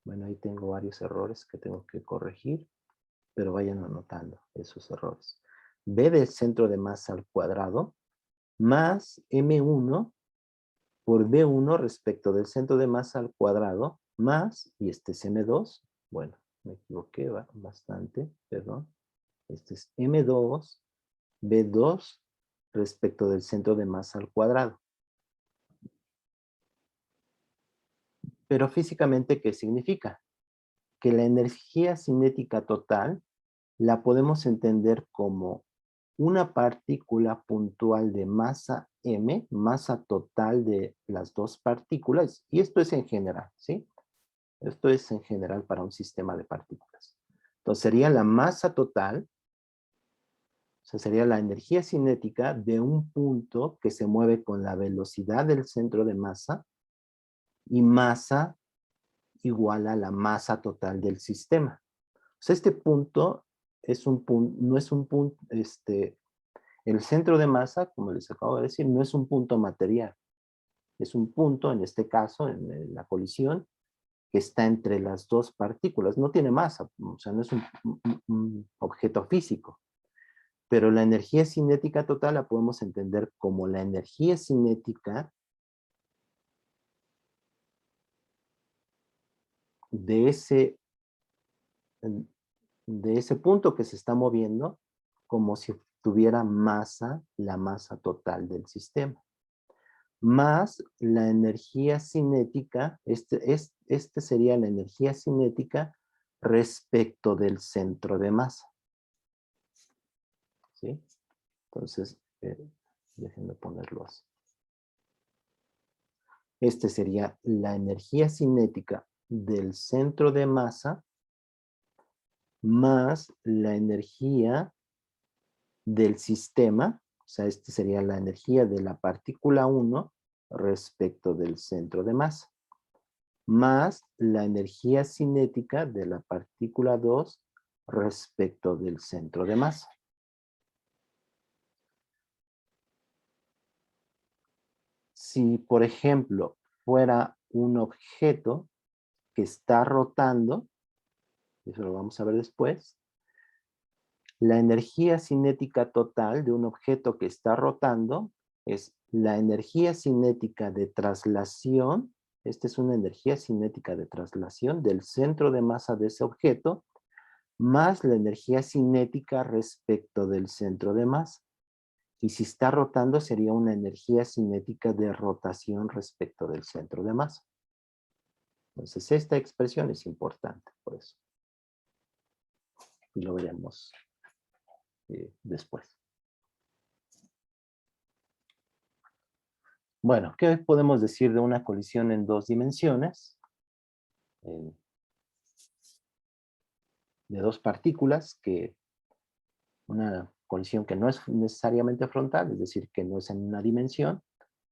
Bueno, ahí tengo varios errores que tengo que corregir, pero vayan anotando esos errores. B del centro de masa al cuadrado, más M1 por B1 respecto del centro de masa al cuadrado, más, y este es M2, bueno, me equivoqué bastante, perdón. Este es M2, B2 respecto del centro de masa al cuadrado. Pero físicamente, ¿qué significa? Que la energía cinética total la podemos entender como una partícula puntual de masa m, masa total de las dos partículas, y esto es en general, ¿sí? Esto es en general para un sistema de partículas. Entonces sería la masa total, o sea, sería la energía cinética de un punto que se mueve con la velocidad del centro de masa y masa igual a la masa total del sistema. O sea, este punto es un punto, no es un punto, el centro de masa, como les acabo de decir, no es un punto material. Es un punto, en este caso, en la colisión, que está entre las dos partículas. No tiene masa, o sea, no es un objeto físico. Pero la energía cinética total la podemos entender como la energía cinética de ese punto que se está moviendo, como si tuviera masa, la masa total del sistema. Más la energía cinética, este sería la energía cinética respecto del centro de masa. ¿Sí? Entonces, déjenme ponerlo así. Este sería la energía cinética del centro de masa más la energía del sistema, o sea, este sería la energía de la partícula 1 respecto del centro de masa, más la energía cinética de la partícula 2 respecto del centro de masa. Si, por ejemplo, fuera un objeto que está rotando, eso lo vamos a ver después, la energía cinética total de un objeto que está rotando es la energía cinética de traslación. Esta es una energía cinética de traslación del centro de masa de ese objeto, más la energía cinética respecto del centro de masa. Y si está rotando, sería una energía cinética de rotación respecto del centro de masa. Entonces, esta expresión es importante, por eso. Y lo veremos después. Bueno, ¿qué podemos decir de una colisión en dos dimensiones? De dos partículas, que una colisión que no es necesariamente frontal, es decir, que no es en una dimensión,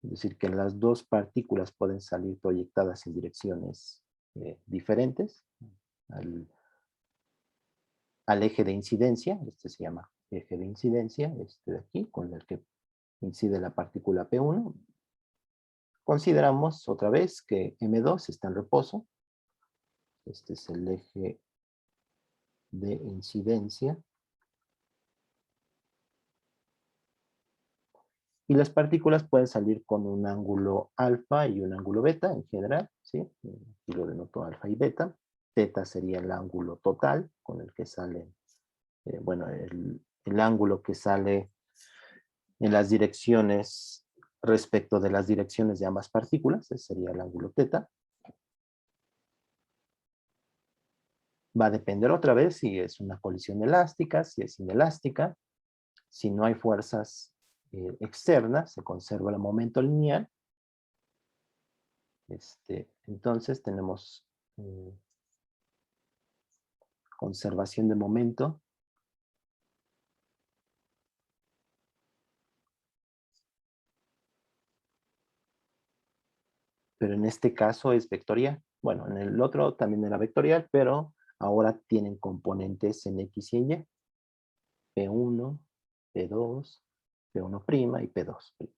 es decir, que las dos partículas pueden salir proyectadas en direcciones diferentes al eje de incidencia. Este se llama eje de incidencia, este de aquí, con el que incide la partícula P1. Consideramos otra vez que M2 está en reposo. Este es el eje de incidencia. Y las partículas pueden salir con un ángulo alfa y un ángulo beta en general, ¿sí? Aquí lo denoto alfa y beta. Teta sería el ángulo total con el que sale, bueno, el ángulo que sale en las direcciones respecto de las direcciones de ambas partículas. Ese sería el ángulo teta. Va a depender otra vez si es una colisión elástica, si es inelástica. Si no hay fuerzas externas, se conserva el momento lineal. Entonces tenemos conservación de momento. Pero en este caso es vectorial. Bueno, en el otro también era vectorial, pero ahora tienen componentes en X y en Y. P1, P2, P1' y P2'.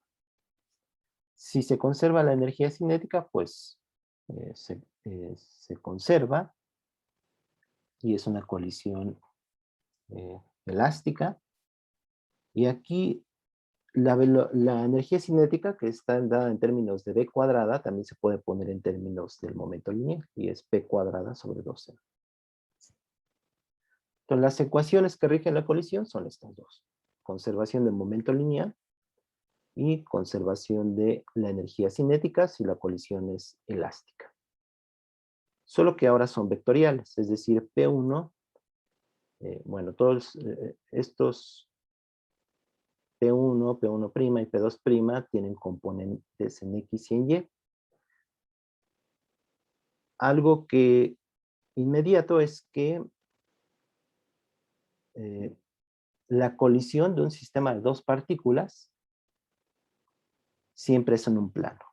Si se conserva la energía cinética, pues se conserva y es una colisión elástica. Y aquí la energía cinética, que está dada en términos de B cuadrada, también se puede poner en términos del momento lineal, y es P cuadrada sobre 2C. Entonces, las ecuaciones que rigen la colisión son estas dos. Conservación del momento lineal y conservación de la energía cinética si la colisión es elástica. Solo que ahora son vectoriales, es decir, P1, bueno, todos estos P1, P1' y P2' tienen componentes en X y en Y. Algo que inmediato es que la colisión de un sistema de dos partículas siempre es en un plano.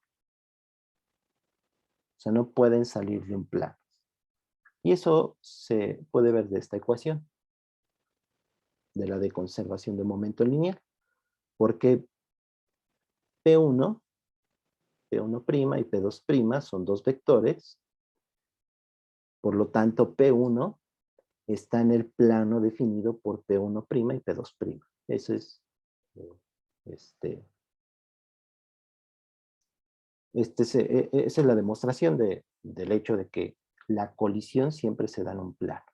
O sea, no pueden salir de un plano. Y eso se puede ver de esta ecuación, de la de conservación de momento lineal, porque P1, P1' y P2' son dos vectores, por lo tanto P1 está en el plano definido por P1' y P2'. Eso es esa es la demostración del hecho de que la colisión siempre se da en un plano.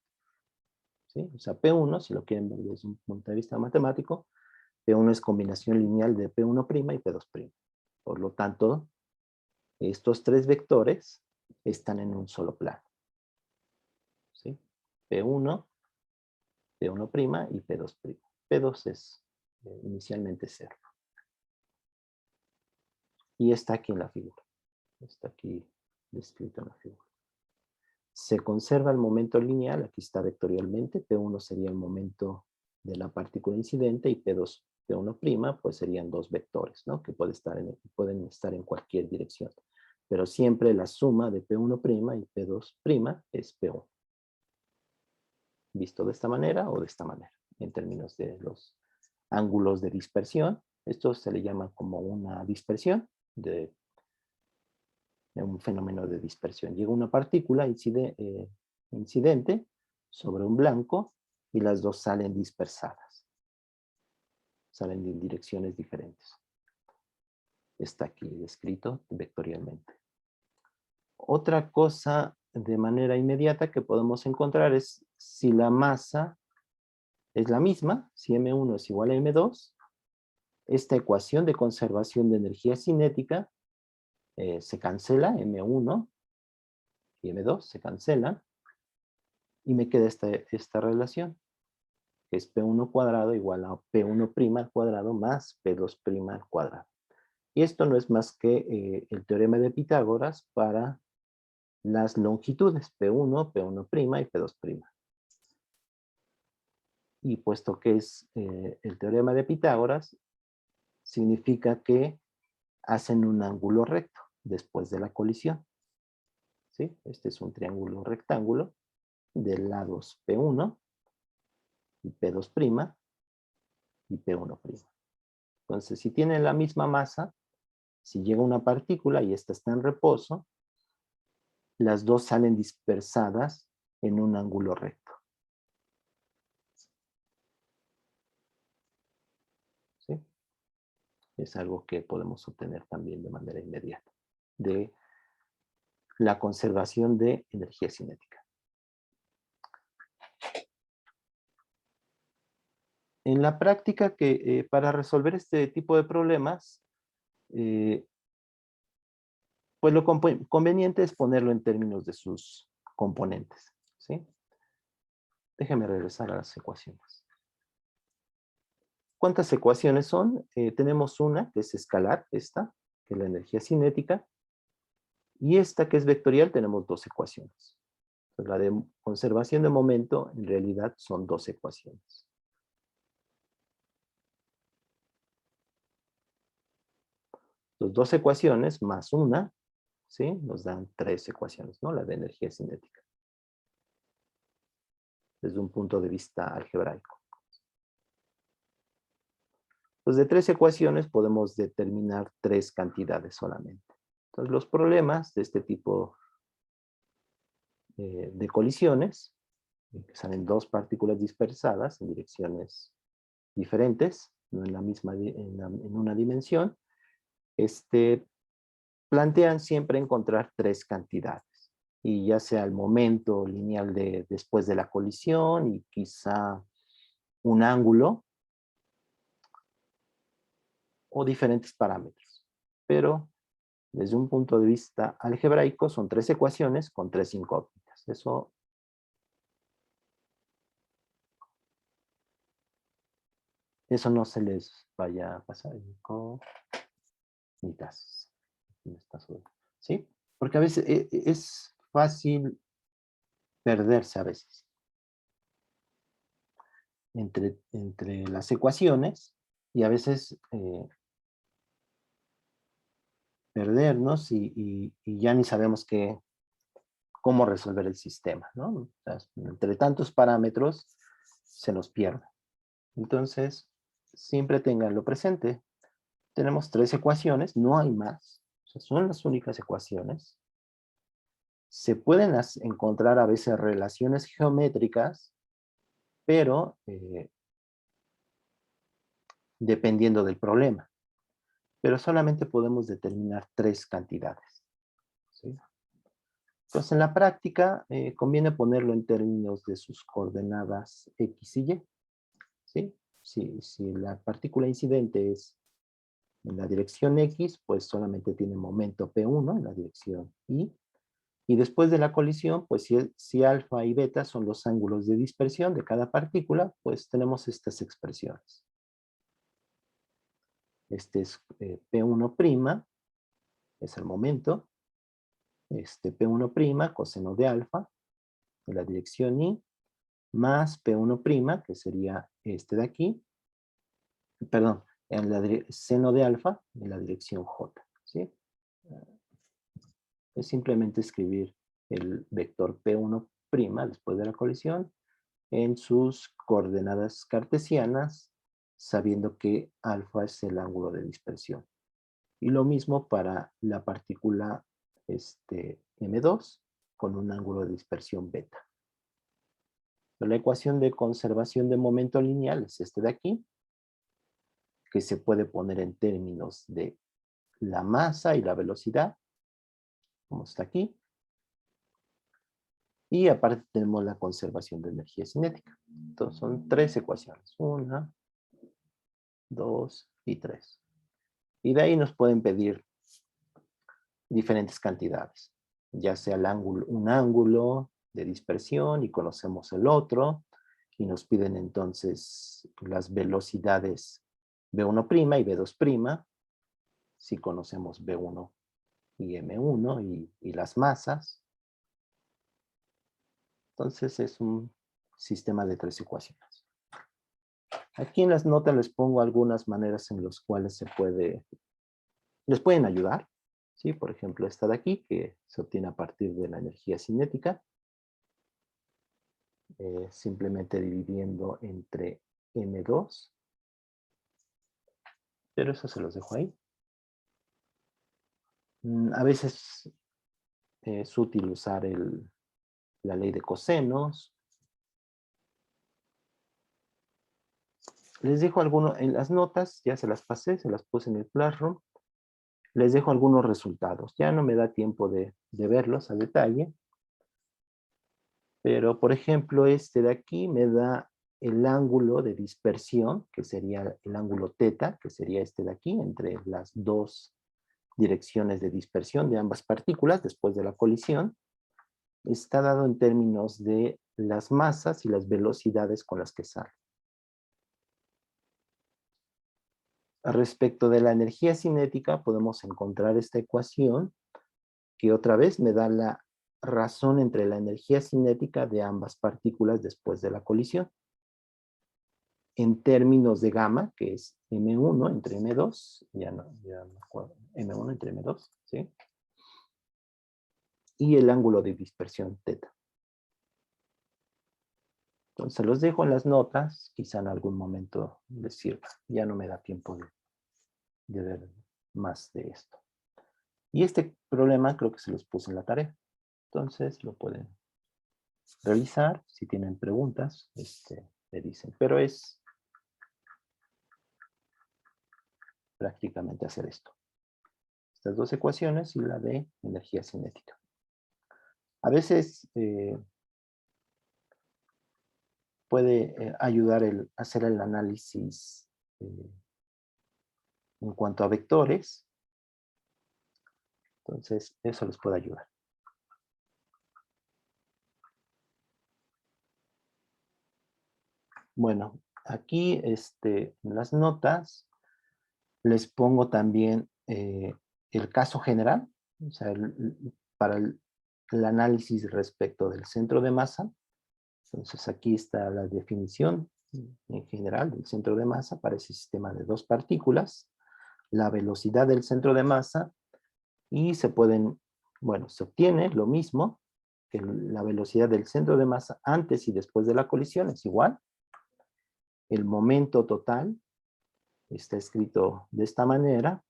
¿Sí? O sea, P1, si lo quieren ver desde un punto de vista matemático, P1 es combinación lineal de P1' y P2'. Por lo tanto, estos tres vectores están en un solo plano. ¿Sí? P1, P1' y P2'. P2 es inicialmente 0. Y está aquí en la figura. Está aquí descrito en la figura. Se conserva el momento lineal, aquí está vectorialmente, P1 sería el momento de la partícula incidente y P2, P1', pues serían dos vectores, ¿no? Que pueden estar en cualquier dirección. Pero siempre la suma de P1' y P2' es P1. Visto de esta manera o de esta manera, en términos de los ángulos de dispersión. Esto se le llama como una dispersión de un fenómeno de dispersión. Llega una partícula incidente sobre un blanco y las dos salen dispersadas. Salen en direcciones diferentes. Está aquí descrito vectorialmente. Otra cosa de manera inmediata que podemos encontrar es si la masa es la misma, si M1 es igual a M2, esta ecuación de conservación de energía cinética se cancela, M1 y M2 se cancelan, y me queda esta relación, que es P1 cuadrado igual a P1' al cuadrado más P2' al cuadrado. Y esto no es más que el teorema de Pitágoras para las longitudes P1, P1' y P2'. Y puesto que es el teorema de Pitágoras, significa que hacen un ángulo recto después de la colisión. ¿Sí? Este es un triángulo rectángulo de lados P1 y P2' y P1'. Entonces, si tienen la misma masa, si llega una partícula y esta está en reposo, las dos salen dispersadas en un ángulo recto. ¿Sí? Es algo que podemos obtener también de manera inmediata, de la conservación de energía cinética. En la práctica, para resolver este tipo de problemas, pues lo conveniente es ponerlo en términos de sus componentes. ¿Sí? Déjenme regresar a las ecuaciones. ¿Cuántas ecuaciones son? Tenemos una que es escalar, esta, que es la energía cinética, y esta que es vectorial tenemos dos ecuaciones. Entonces, la de conservación de momento en realidad son dos ecuaciones. Las dos ecuaciones más una, ¿sí? Nos dan tres ecuaciones, ¿no? La de energía cinética. Desde un punto de vista algebraico. Pues de tres ecuaciones podemos determinar tres cantidades solamente. Entonces los problemas de este tipo de colisiones, que salen dos partículas dispersadas en direcciones diferentes, no en la misma, en una dimensión, plantean siempre encontrar tres cantidades. Y ya sea el momento lineal después de la colisión y quizá un ángulo o diferentes parámetros. Pero desde un punto de vista algebraico son tres ecuaciones con tres incógnitas. Eso no se les vaya a pasar. Incógnitas. ¿Sí? Porque a veces es fácil perderse a veces entre las ecuaciones y a veces perdernos y ya ni sabemos cómo resolver el sistema, ¿no? O sea, entre tantos parámetros se nos pierde. Entonces, siempre tenganlo presente. Tenemos tres ecuaciones, no hay más. O sea, son las únicas ecuaciones. Se pueden encontrar a veces relaciones geométricas, pero dependiendo del problema. Pero solamente podemos determinar tres cantidades. ¿Sí? Entonces, en la práctica, conviene ponerlo en términos de sus coordenadas X y Y. ¿Sí? Si la partícula incidente es en la dirección X, pues solamente tiene momento P1 en la dirección Y. Y después de la colisión, pues si alfa y beta son los ángulos de dispersión de cada partícula, pues tenemos estas expresiones. Este es P1', es el momento. P1', coseno de alfa, en la dirección Y, más P1', que sería este de aquí, perdón, en la seno de alfa, en la dirección J. ¿Sí? Es simplemente escribir el vector P1' después de la colisión en sus coordenadas cartesianas, sabiendo que alfa es el ángulo de dispersión. Y lo mismo para la partícula M2 con un ángulo de dispersión beta. La ecuación de conservación de momento lineal es de aquí, que se puede poner en términos de la masa y la velocidad, como está aquí. Y aparte tenemos la conservación de energía cinética. Entonces son 3 ecuaciones. 1, 2 y 3. Y de ahí nos pueden pedir diferentes cantidades. Ya sea un ángulo de dispersión y conocemos el otro. Y nos piden entonces las velocidades V1' y V2'. Si conocemos V1 y M1 y las masas. Entonces es un sistema de 3 ecuaciones. Aquí en las notas les pongo algunas maneras en las cuales les pueden ayudar. ¿Sí? Por ejemplo, esta de aquí, que se obtiene a partir de la energía cinética. Simplemente dividiendo entre M2. Pero eso se los dejo ahí. A veces es útil usar la ley de cosenos. Les dejo algunos en las notas, ya se las pasé, se las puse en el Classroom. Les dejo algunos resultados. Ya no me da tiempo de verlos a detalle. Pero, por ejemplo, este de aquí me da el ángulo de dispersión, que sería el ángulo teta, que sería este de aquí, entre las dos direcciones de dispersión de ambas partículas después de la colisión. Está dado en términos de las masas y las velocidades con las que salen. Respecto de la energía cinética, podemos encontrar esta ecuación que otra vez me da la razón entre la energía cinética de ambas partículas después de la colisión. En términos de gamma, que es M1 entre M2, ya me acuerdo, M1 entre M2, ¿sí? Y el ángulo de dispersión teta. Entonces los dejo en las notas, quizá en algún momento les sirva. Ya no me da tiempo de ver más de esto. Y este problema creo que se los puse en la tarea. Entonces lo pueden realizar. Si tienen preguntas, me dicen. Pero es prácticamente hacer esto. Estas dos ecuaciones y la de energía cinética. A veces puede ayudar hacer el análisis en cuanto a vectores. Entonces, eso les puede ayudar. Bueno, aquí en las notas les pongo también el caso general, o sea, para el análisis respecto del centro de masa. Entonces aquí está la definición en general del centro de masa para ese sistema de dos partículas, la velocidad del centro de masa y se obtiene lo mismo que la velocidad del centro de masa antes y después de la colisión es igual. El momento total está escrito de esta manera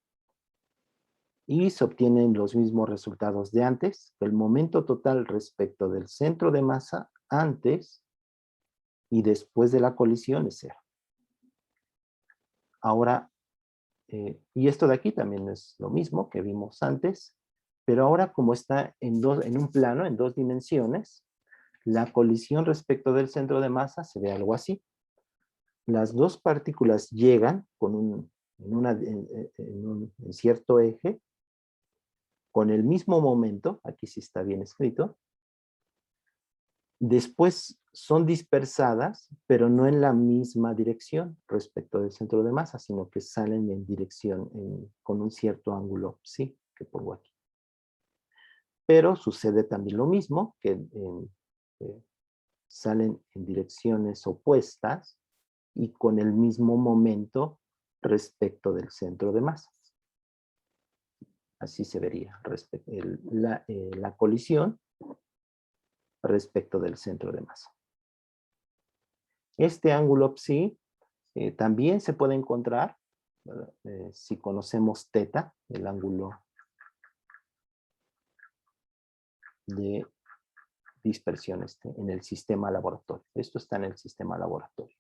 y se obtienen los mismos resultados de antes. El momento total respecto del centro de masa antes y después de la colisión es cero. Ahora, y esto de aquí también es lo mismo que vimos antes, pero ahora como está en un plano, en dos dimensiones, la colisión respecto del centro de masa se ve algo así. Las dos partículas llegan en cierto eje, con el mismo momento, aquí sí está bien escrito, después son dispersadas, pero no en la misma dirección respecto del centro de masa, sino que salen en dirección, con un cierto ángulo psi, que pongo aquí. Pero sucede también lo mismo, que salen en direcciones opuestas y con el mismo momento respecto del centro de masa. Así se vería la colisión respecto del centro de masa. Este ángulo psi también se puede encontrar si conocemos teta, el ángulo de dispersión en el sistema laboratorio. Esto está en el sistema laboratorio.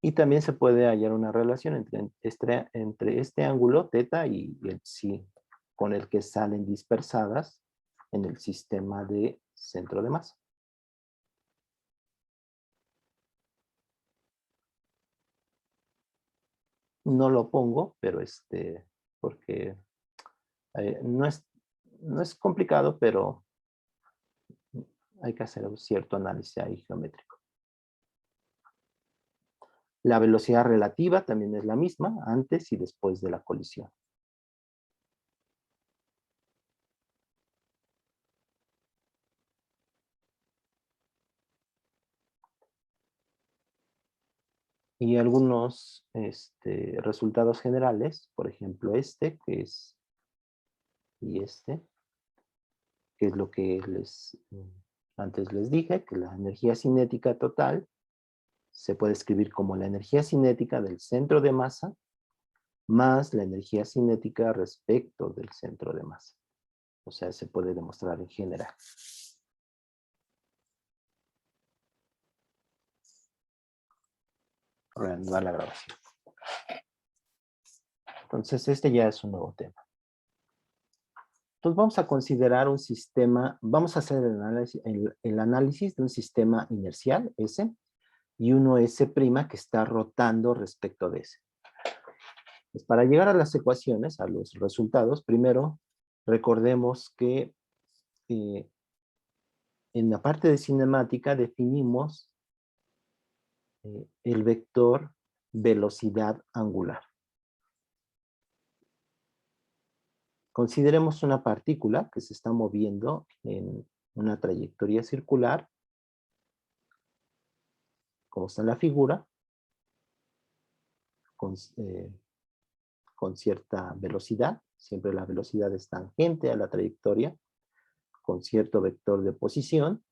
Y también se puede hallar una relación entre este ángulo θ y el psi con el que salen dispersadas en el sistema de centro de masa. No lo pongo, pero porque no es complicado, pero hay que hacer un cierto análisis ahí geométrico. La velocidad relativa también es la misma antes y después de la colisión. Y algunos resultados generales, por ejemplo que es, y que es lo que antes les dije, que la energía cinética total se puede escribir como la energía cinética del centro de masa más la energía cinética respecto del centro de masa. O sea, se puede demostrar en general. Reanudar la grabación. Entonces, ya es un nuevo tema. Entonces, vamos a considerar un sistema, vamos a hacer el análisis de un sistema inercial, S, y uno S' que está rotando respecto de S. Pues para llegar a las ecuaciones, a los resultados, primero recordemos que en la parte de cinemática definimos el vector velocidad angular. Consideremos una partícula que se está moviendo en una trayectoria circular, como está en la figura, con cierta velocidad. Siempre la velocidad es tangente a la trayectoria, con cierto vector de posición.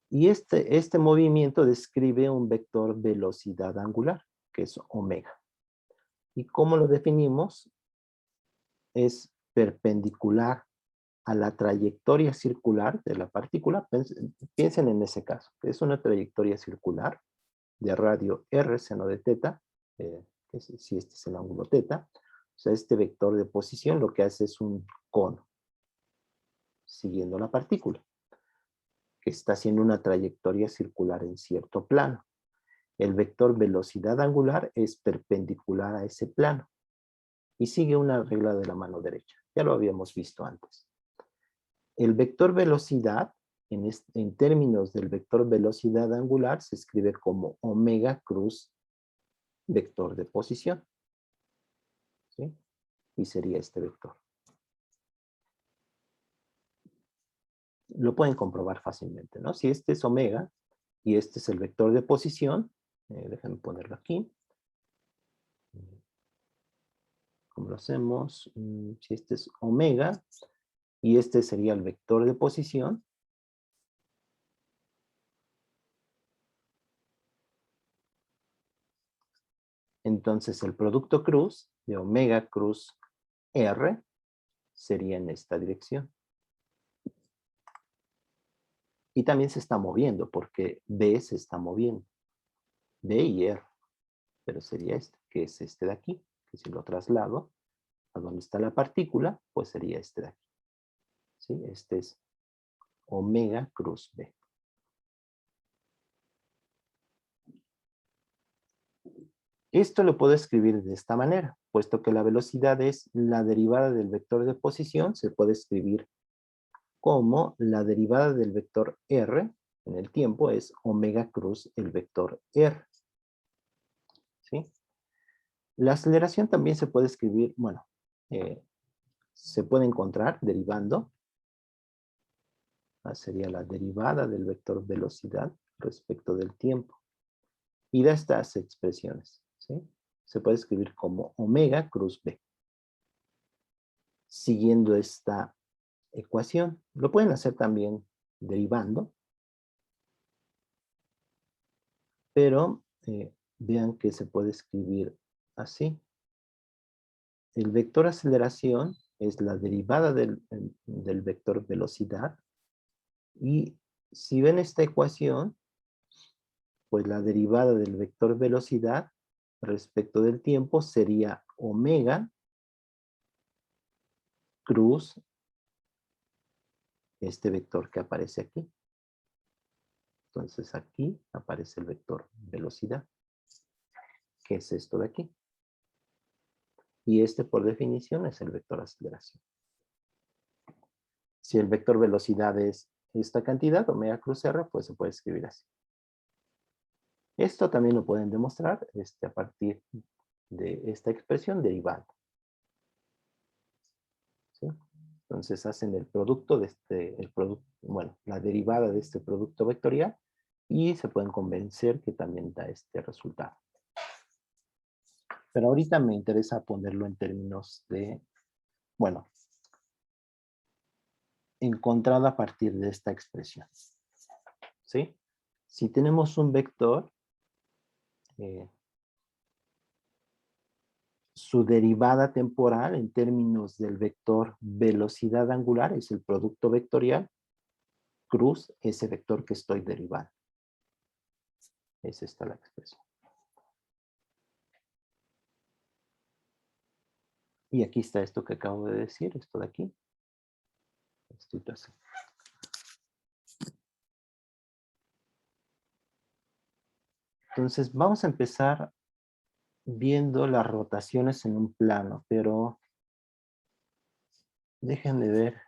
Y este movimiento describe un vector velocidad angular, que es omega. ¿Y cómo lo definimos? Es perpendicular a la trayectoria circular de la partícula. Piensen en ese caso, que es una trayectoria circular de radio r seno de θ, si este es el ángulo θ. O sea, este vector de posición lo que hace es un cono, siguiendo la partícula, que está haciendo una trayectoria circular en cierto plano. El vector velocidad angular es perpendicular a ese plano y sigue una regla de la mano derecha. Ya lo habíamos visto antes. El vector velocidad, en términos del vector velocidad angular, se escribe como omega cruz vector de posición. ¿Sí? Y sería este vector. Lo pueden comprobar fácilmente, ¿no? Si este es omega y este es el vector de posición, déjenme ponerlo aquí. ¿Cómo lo hacemos? Si este es omega y este sería el vector de posición, entonces el producto cruz de omega cruz R sería en esta dirección. Y también se está moviendo porque B se está moviendo. B y R. Pero sería que es este de aquí. Que si lo traslado a donde está la partícula, pues sería este de aquí. ¿Sí? Este es omega cruz B. Esto lo puedo escribir de esta manera, puesto que la velocidad es la derivada del vector de posición, se puede escribir como la derivada del vector R en el tiempo es omega cruz el vector R. ¿Sí? La aceleración también se puede escribir, bueno, se puede encontrar derivando. Sería la derivada del vector velocidad respecto del tiempo. Y da estas expresiones. ¿Sí? Se puede escribir como omega cruz B. Siguiendo esta ecuación. Lo pueden hacer también derivando. Pero vean que se puede escribir así. El vector aceleración es la derivada del vector velocidad. Y si ven esta ecuación, pues la derivada del vector velocidad respecto del tiempo sería omega cruz este vector que aparece aquí. Entonces aquí aparece el vector velocidad, que es esto de aquí. Y este por definición es el vector aceleración. Si el vector velocidad es esta cantidad, omega cruz r, pues se puede escribir así. Esto también lo pueden demostrar a partir de esta expresión derivada. ¿Sí? Entonces hacen el producto de la derivada de este producto vectorial y se pueden convencer que también da este resultado. Pero ahorita me interesa ponerlo en términos de, encontrado a partir de esta expresión. ¿Sí? Si tenemos un vector, su derivada temporal en términos del vector velocidad angular es el producto vectorial cruz ese vector que estoy derivando. Es esta la expresión. Y aquí está esto que acabo de decir, esto de aquí. Esto así. Entonces vamos a empezar viendo las rotaciones en un plano, pero déjenme ver,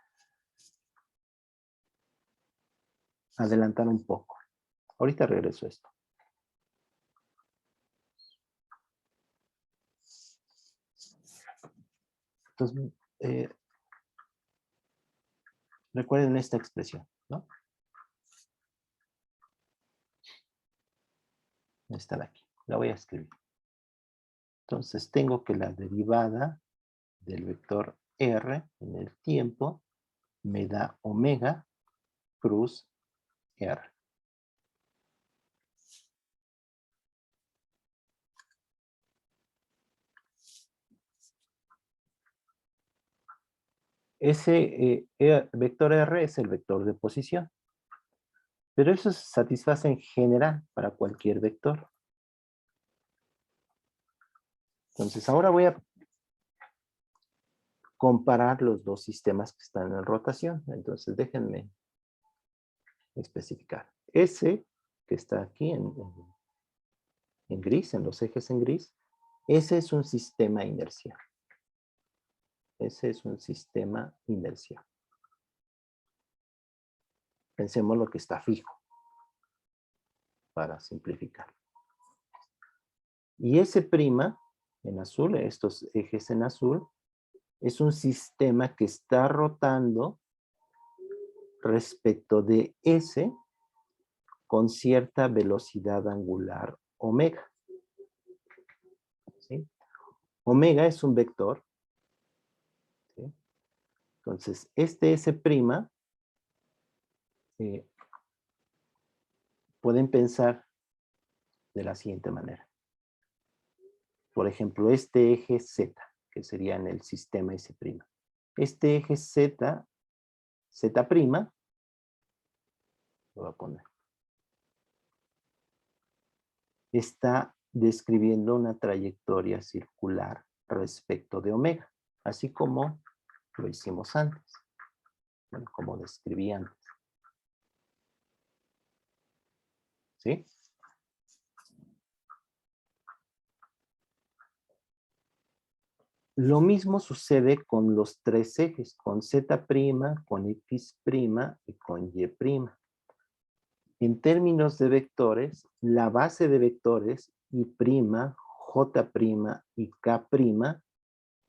adelantar un poco. Ahorita regreso a esto. Entonces, recuerden esta expresión, ¿no? Esta de aquí. La voy a escribir. Entonces tengo que la derivada del vector r en el tiempo me da omega cruz r. Ese vector r es el vector de posición. Pero eso se satisface en general para cualquier vector. Entonces ahora voy a comparar los dos sistemas que están en rotación. Entonces déjenme especificar. Ese que está aquí en gris, en los ejes en gris, ese es un sistema inercial. Ese es un sistema inercial. Pensemos lo que está fijo, para simplificar. Y ese prima, en azul, estos ejes en azul, es un sistema que está rotando respecto de S con cierta velocidad angular omega. ¿Sí? Omega es un vector. ¿Sí? Entonces, este S', pueden pensar de la siguiente manera. Por ejemplo, este eje Z, que sería en el sistema S'. Este eje Z', lo voy a poner, está describiendo una trayectoria circular respecto de omega, así como lo hicimos antes, bueno, como describí antes. ¿Sí? Lo mismo sucede con los tres ejes, con Z', con X' y con Y'. En términos de vectores, la base de vectores Y', J' y K'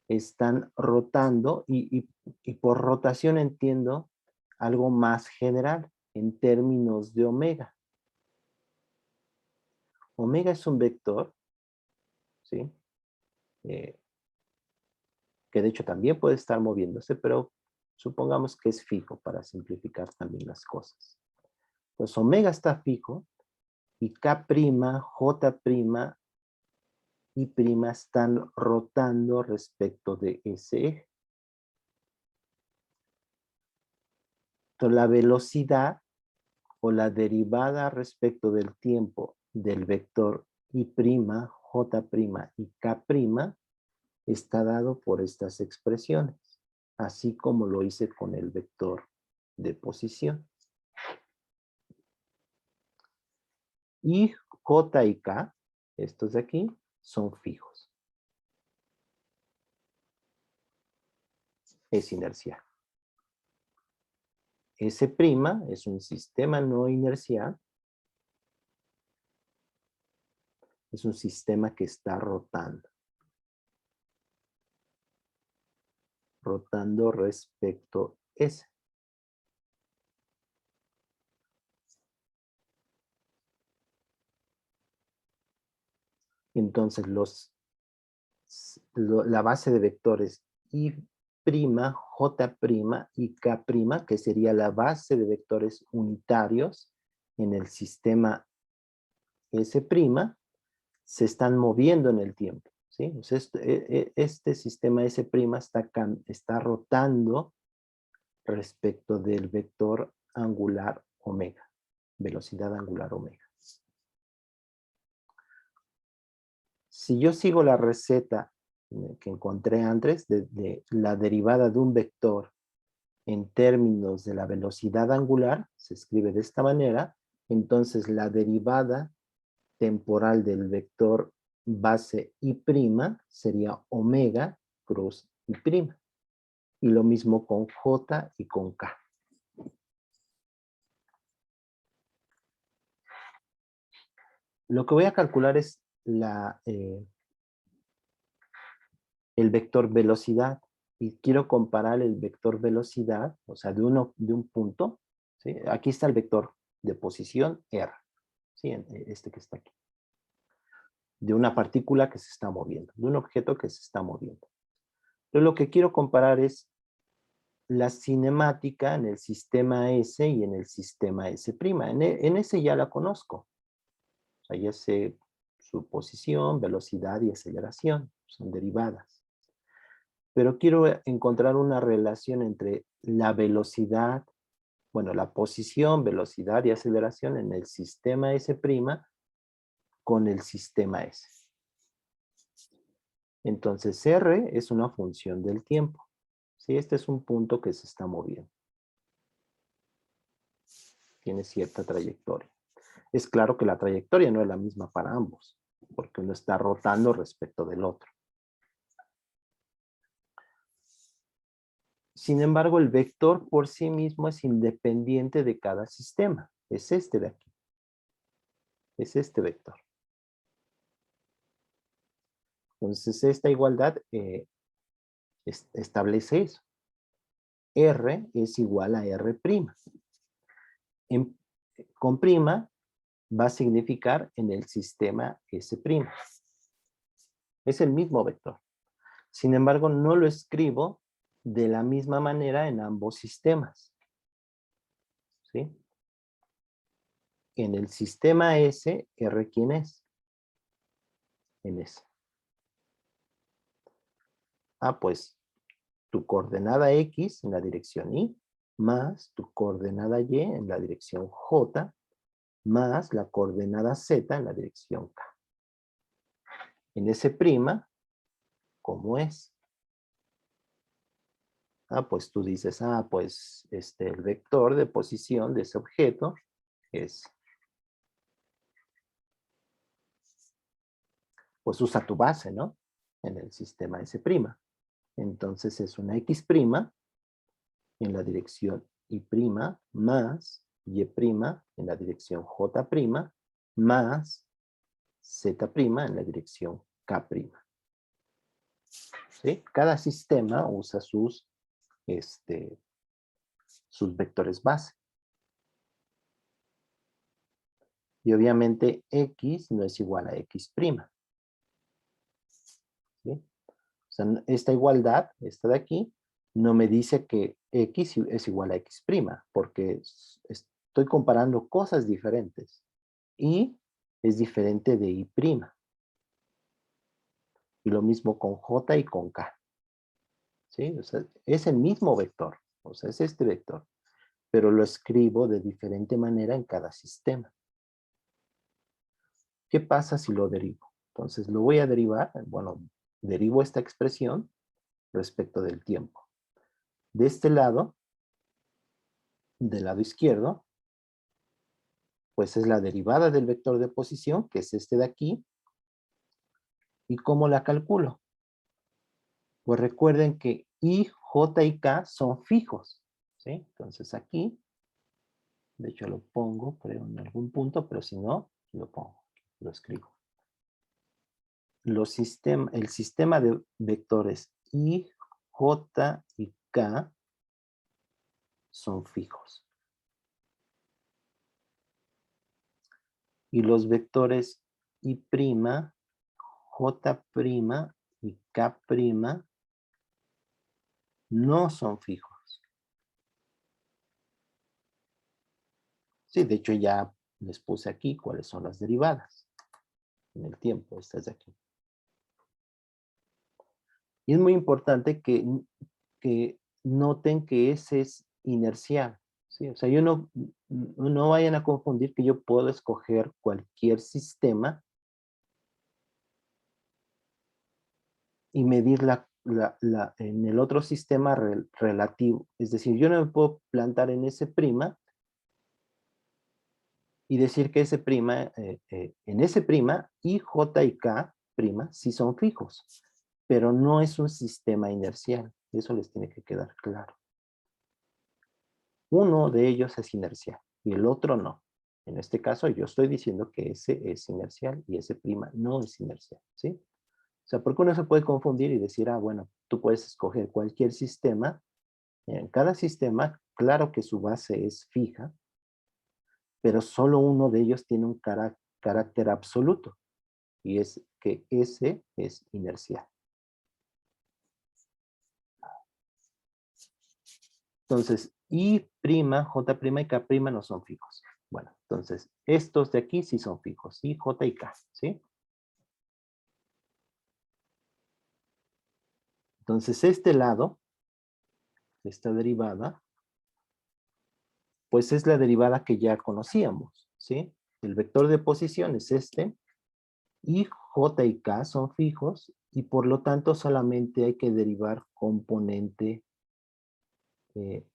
están rotando y por rotación entiendo algo más general en términos de omega. Omega es un vector, ¿sí? Que de hecho también puede estar moviéndose, pero supongamos que es fijo para simplificar también las cosas. Pues omega está fijo y K', J' y prima están rotando respecto de ese eje. Entonces, la velocidad o la derivada respecto del tiempo del vector I', J' y K' está dado por estas expresiones, así como lo hice con el vector de posición. Y J y K, estos de aquí, son fijos. Es inercial. S' es un sistema no inercial. Es un sistema que está rotando. Rotando respecto a S. Entonces, la base de vectores I', J' y K', que sería la base de vectores unitarios en el sistema S', se están moviendo en el tiempo, ¿sí? O sea, este sistema S' está rotando respecto del vector angular omega, velocidad angular omega. Si yo sigo la receta que encontré antes de la derivada de un vector en términos de la velocidad angular, se escribe de esta manera, entonces la derivada temporal del vector base I' sería omega cruz I'. Y lo mismo con J y con K. Lo que voy a calcular es el vector velocidad. Y quiero comparar el vector velocidad, o sea, de un punto, ¿sí? Aquí está el vector de posición R, ¿sí? Este que está aquí. De una partícula que se está moviendo, de un objeto que se está moviendo. Pero lo que quiero comparar es la cinemática en el sistema S y en el sistema S'. En S ya la conozco. O sea, ya sé su posición, velocidad y aceleración. Son derivadas. Pero quiero encontrar una relación entre la velocidad, bueno, la posición, velocidad y aceleración en el sistema S' con el sistema S. Entonces, R es una función del tiempo. ¿Sí? Este es un punto que se está moviendo. Tiene cierta trayectoria. Es claro que la trayectoria no es la misma para ambos, porque uno está rotando respecto del otro. Sin embargo, el vector por sí mismo es independiente de cada sistema. Es este de aquí. Es este vector. Entonces, esta igualdad establece eso. R es igual a R'. Con prima va a significar en el sistema S'. Es el mismo vector. Sin embargo, no lo escribo de la misma manera en ambos sistemas. ¿Sí? En el sistema S, R, ¿quién es? En S. Pues tu coordenada X en la dirección Y, más tu coordenada Y en la dirección J, más la coordenada Z en la dirección K. En S', ¿cómo es? Pues tú dices, pues el vector de posición de ese objeto es, pues usa tu base, ¿no? En el sistema S'. Entonces es una X' en la dirección Y' más Y' en la dirección J' más Z' en la dirección K'. ¿Sí? Cada sistema usa sus vectores base. Y obviamente X no es igual a X'. ¿Sí? O sea, esta igualdad, esta de aquí, no me dice que X es igual a X', porque estoy comparando cosas diferentes. Y es diferente de I'. Y lo mismo con J y con K. ¿Sí? O sea, es el mismo vector. O sea, es este vector. Pero lo escribo de diferente manera en cada sistema. ¿Qué pasa si lo derivo? Entonces lo voy a derivar, bueno, derivo esta expresión respecto del tiempo. De este lado, del lado izquierdo, pues es la derivada del vector de posición, que es este de aquí. ¿Y cómo la calculo? Pues recuerden que I, J y K son fijos, ¿sí? Entonces aquí, de hecho lo pongo, creo, en algún punto, pero si no, lo pongo, lo escribo. El sistema de vectores I, J y K son fijos. Y los vectores I', J' y K' no son fijos. Sí, de hecho ya les puse aquí cuáles son las derivadas en el tiempo, estas de aquí. Y es muy importante que noten que ese es inercial, ¿sí? O sea, no vayan a confundir que yo puedo escoger cualquier sistema y medir en el otro sistema relativo. Es decir, yo no me puedo plantar en S' y decir que en S', I, J y K' sí son fijos, pero no es un sistema inercial. Eso les tiene que quedar claro. Uno de ellos es inercial y el otro no. En este caso yo estoy diciendo que ese es inercial y S' no es inercial, ¿sí? O sea, porque uno se puede confundir y decir, bueno, tú puedes escoger cualquier sistema. En cada sistema, claro que su base es fija, pero solo uno de ellos tiene un carácter absoluto, y es que ese es inercial. Entonces, I', J' y K' no son fijos. Bueno, entonces, estos de aquí sí son fijos, I, J y K, ¿sí? Entonces, este lado, esta derivada, pues es la derivada que ya conocíamos, ¿sí? El vector de posición es este, y J y K son fijos, y por lo tanto solamente hay que derivar componente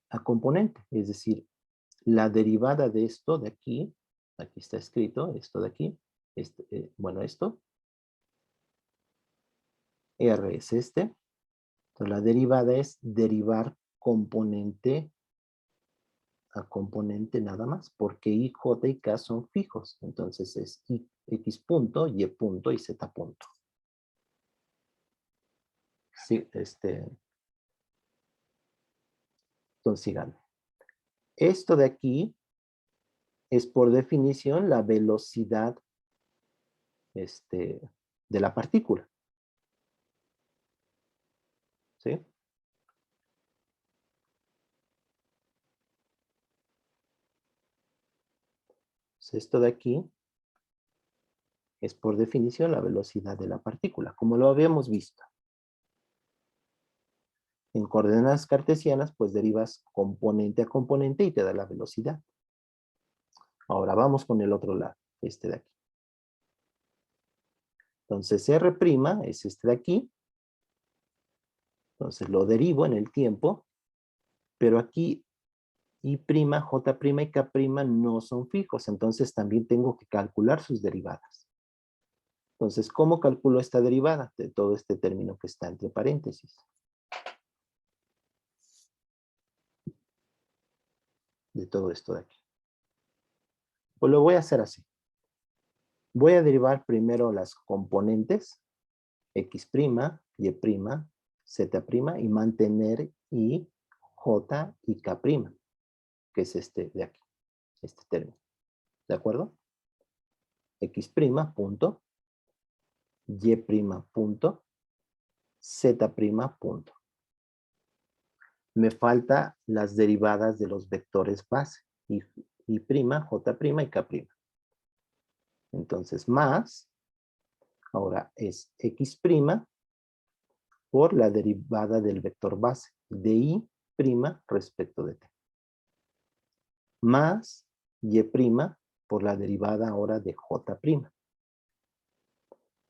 a componente. Es decir, la derivada de esto de aquí está escrito, esto de aquí, bueno, esto, R es este. Entonces la derivada es derivar componente a componente nada más, porque I, J y K son fijos. Entonces es X punto, Y punto y Z punto. Sí, entonces sigan. Esto de aquí es por definición la velocidad de la partícula. ¿Sí? Entonces esto de aquí es por definición la velocidad de la partícula, como lo habíamos visto. En coordenadas cartesianas, pues derivas componente a componente y te da la velocidad. Ahora vamos con el otro lado, este de aquí. Entonces R' es este de aquí. Entonces lo derivo en el tiempo, pero aquí I', J' y K' no son fijos, entonces también tengo que calcular sus derivadas. Entonces, ¿cómo calculo esta derivada de todo este término que está entre paréntesis? De todo esto de aquí. Pues lo voy a hacer así. Voy a derivar primero las componentes X', Y', Z' y mantener I, J y K', que es este de aquí, este término. ¿De acuerdo? X' punto, Y' punto, Z' punto. Me falta las derivadas de los vectores base, I', J' y K'. Entonces, más, ahora es x' por la derivada del vector base de y' respecto de t. Más y' por la derivada ahora de j'.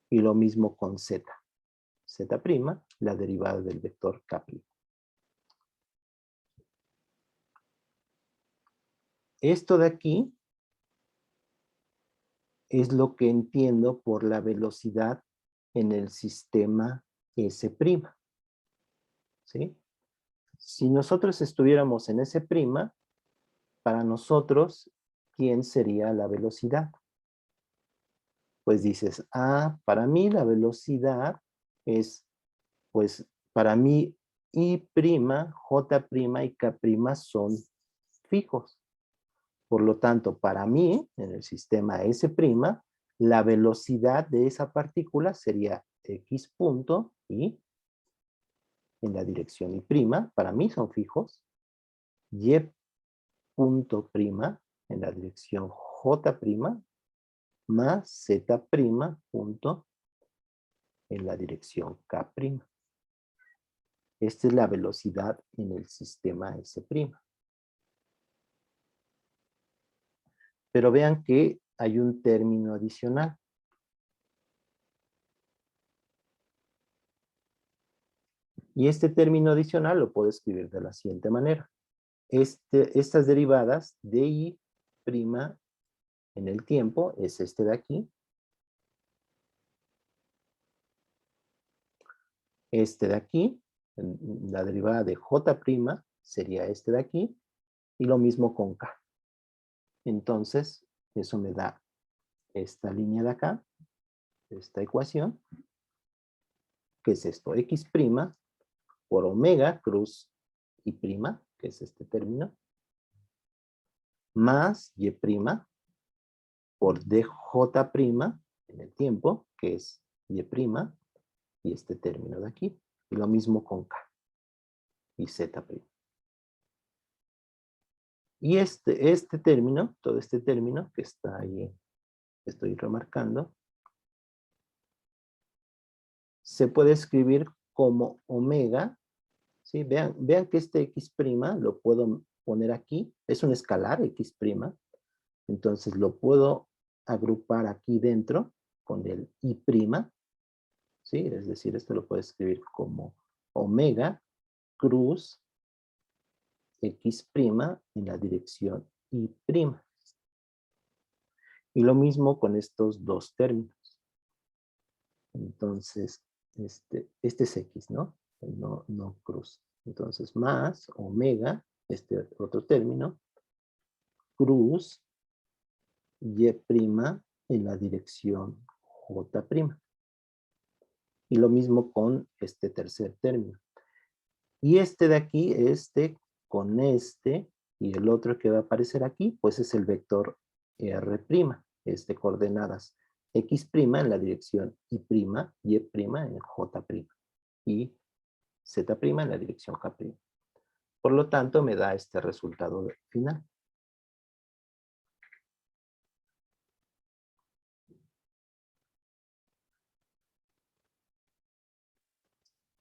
Y lo mismo con z. Z', la derivada del vector k'. Esto de aquí es lo que entiendo por la velocidad en el sistema S'. ¿Sí? Si nosotros estuviéramos en S', para nosotros, ¿quién sería la velocidad? Pues dices, para mí la velocidad es, pues, para mí I', J' y K' son fijos. Por lo tanto, para mí, en el sistema S', la velocidad de esa partícula sería x punto y en la dirección Y', para mí son fijos, Y punto prima en la dirección J', más Z' punto en la dirección K'. Esta es la velocidad en el sistema S'. Pero vean que hay un término adicional. Y este término adicional lo puedo escribir de la siguiente manera. Estas derivadas de y' en el tiempo es este de aquí. Este de aquí, la derivada de j' sería este de aquí. Y lo mismo con k. Entonces, eso me da esta línea de acá, esta ecuación, que es esto, x' por omega cruz y prima, que es este término, más y' por dj' en el tiempo, que es y', y este término de aquí. Y lo mismo con k y z'. Y este término, todo este término que está ahí, estoy remarcando, se puede escribir como omega, ¿sí? Vean que este x' lo puedo poner aquí, es un escalar x', entonces lo puedo agrupar aquí dentro con el y', ¿sí? Es decir, esto lo puedo escribir como omega cruz x' en la dirección y'. Y lo mismo con estos dos términos. Entonces, este es x, ¿no? No cruz. Entonces, más omega, este otro término, cruz y' en la dirección j'. Y lo mismo con este tercer término. Y este de aquí, este con este, y el otro que va a aparecer aquí, pues es el vector R', es de coordenadas x' en la dirección y', y' en j', y z' en la dirección k'. Por lo tanto, me da este resultado final.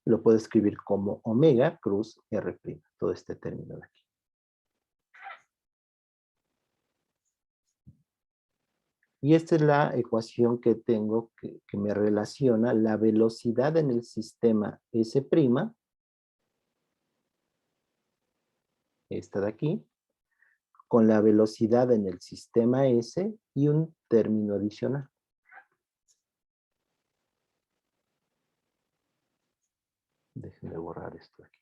Lo puedo escribir como omega cruz R', todo este término de aquí. Y esta es la ecuación que tengo que me relaciona la velocidad en el sistema S', esta de aquí, con la velocidad en el sistema S y un término adicional. Déjenme borrar esto aquí.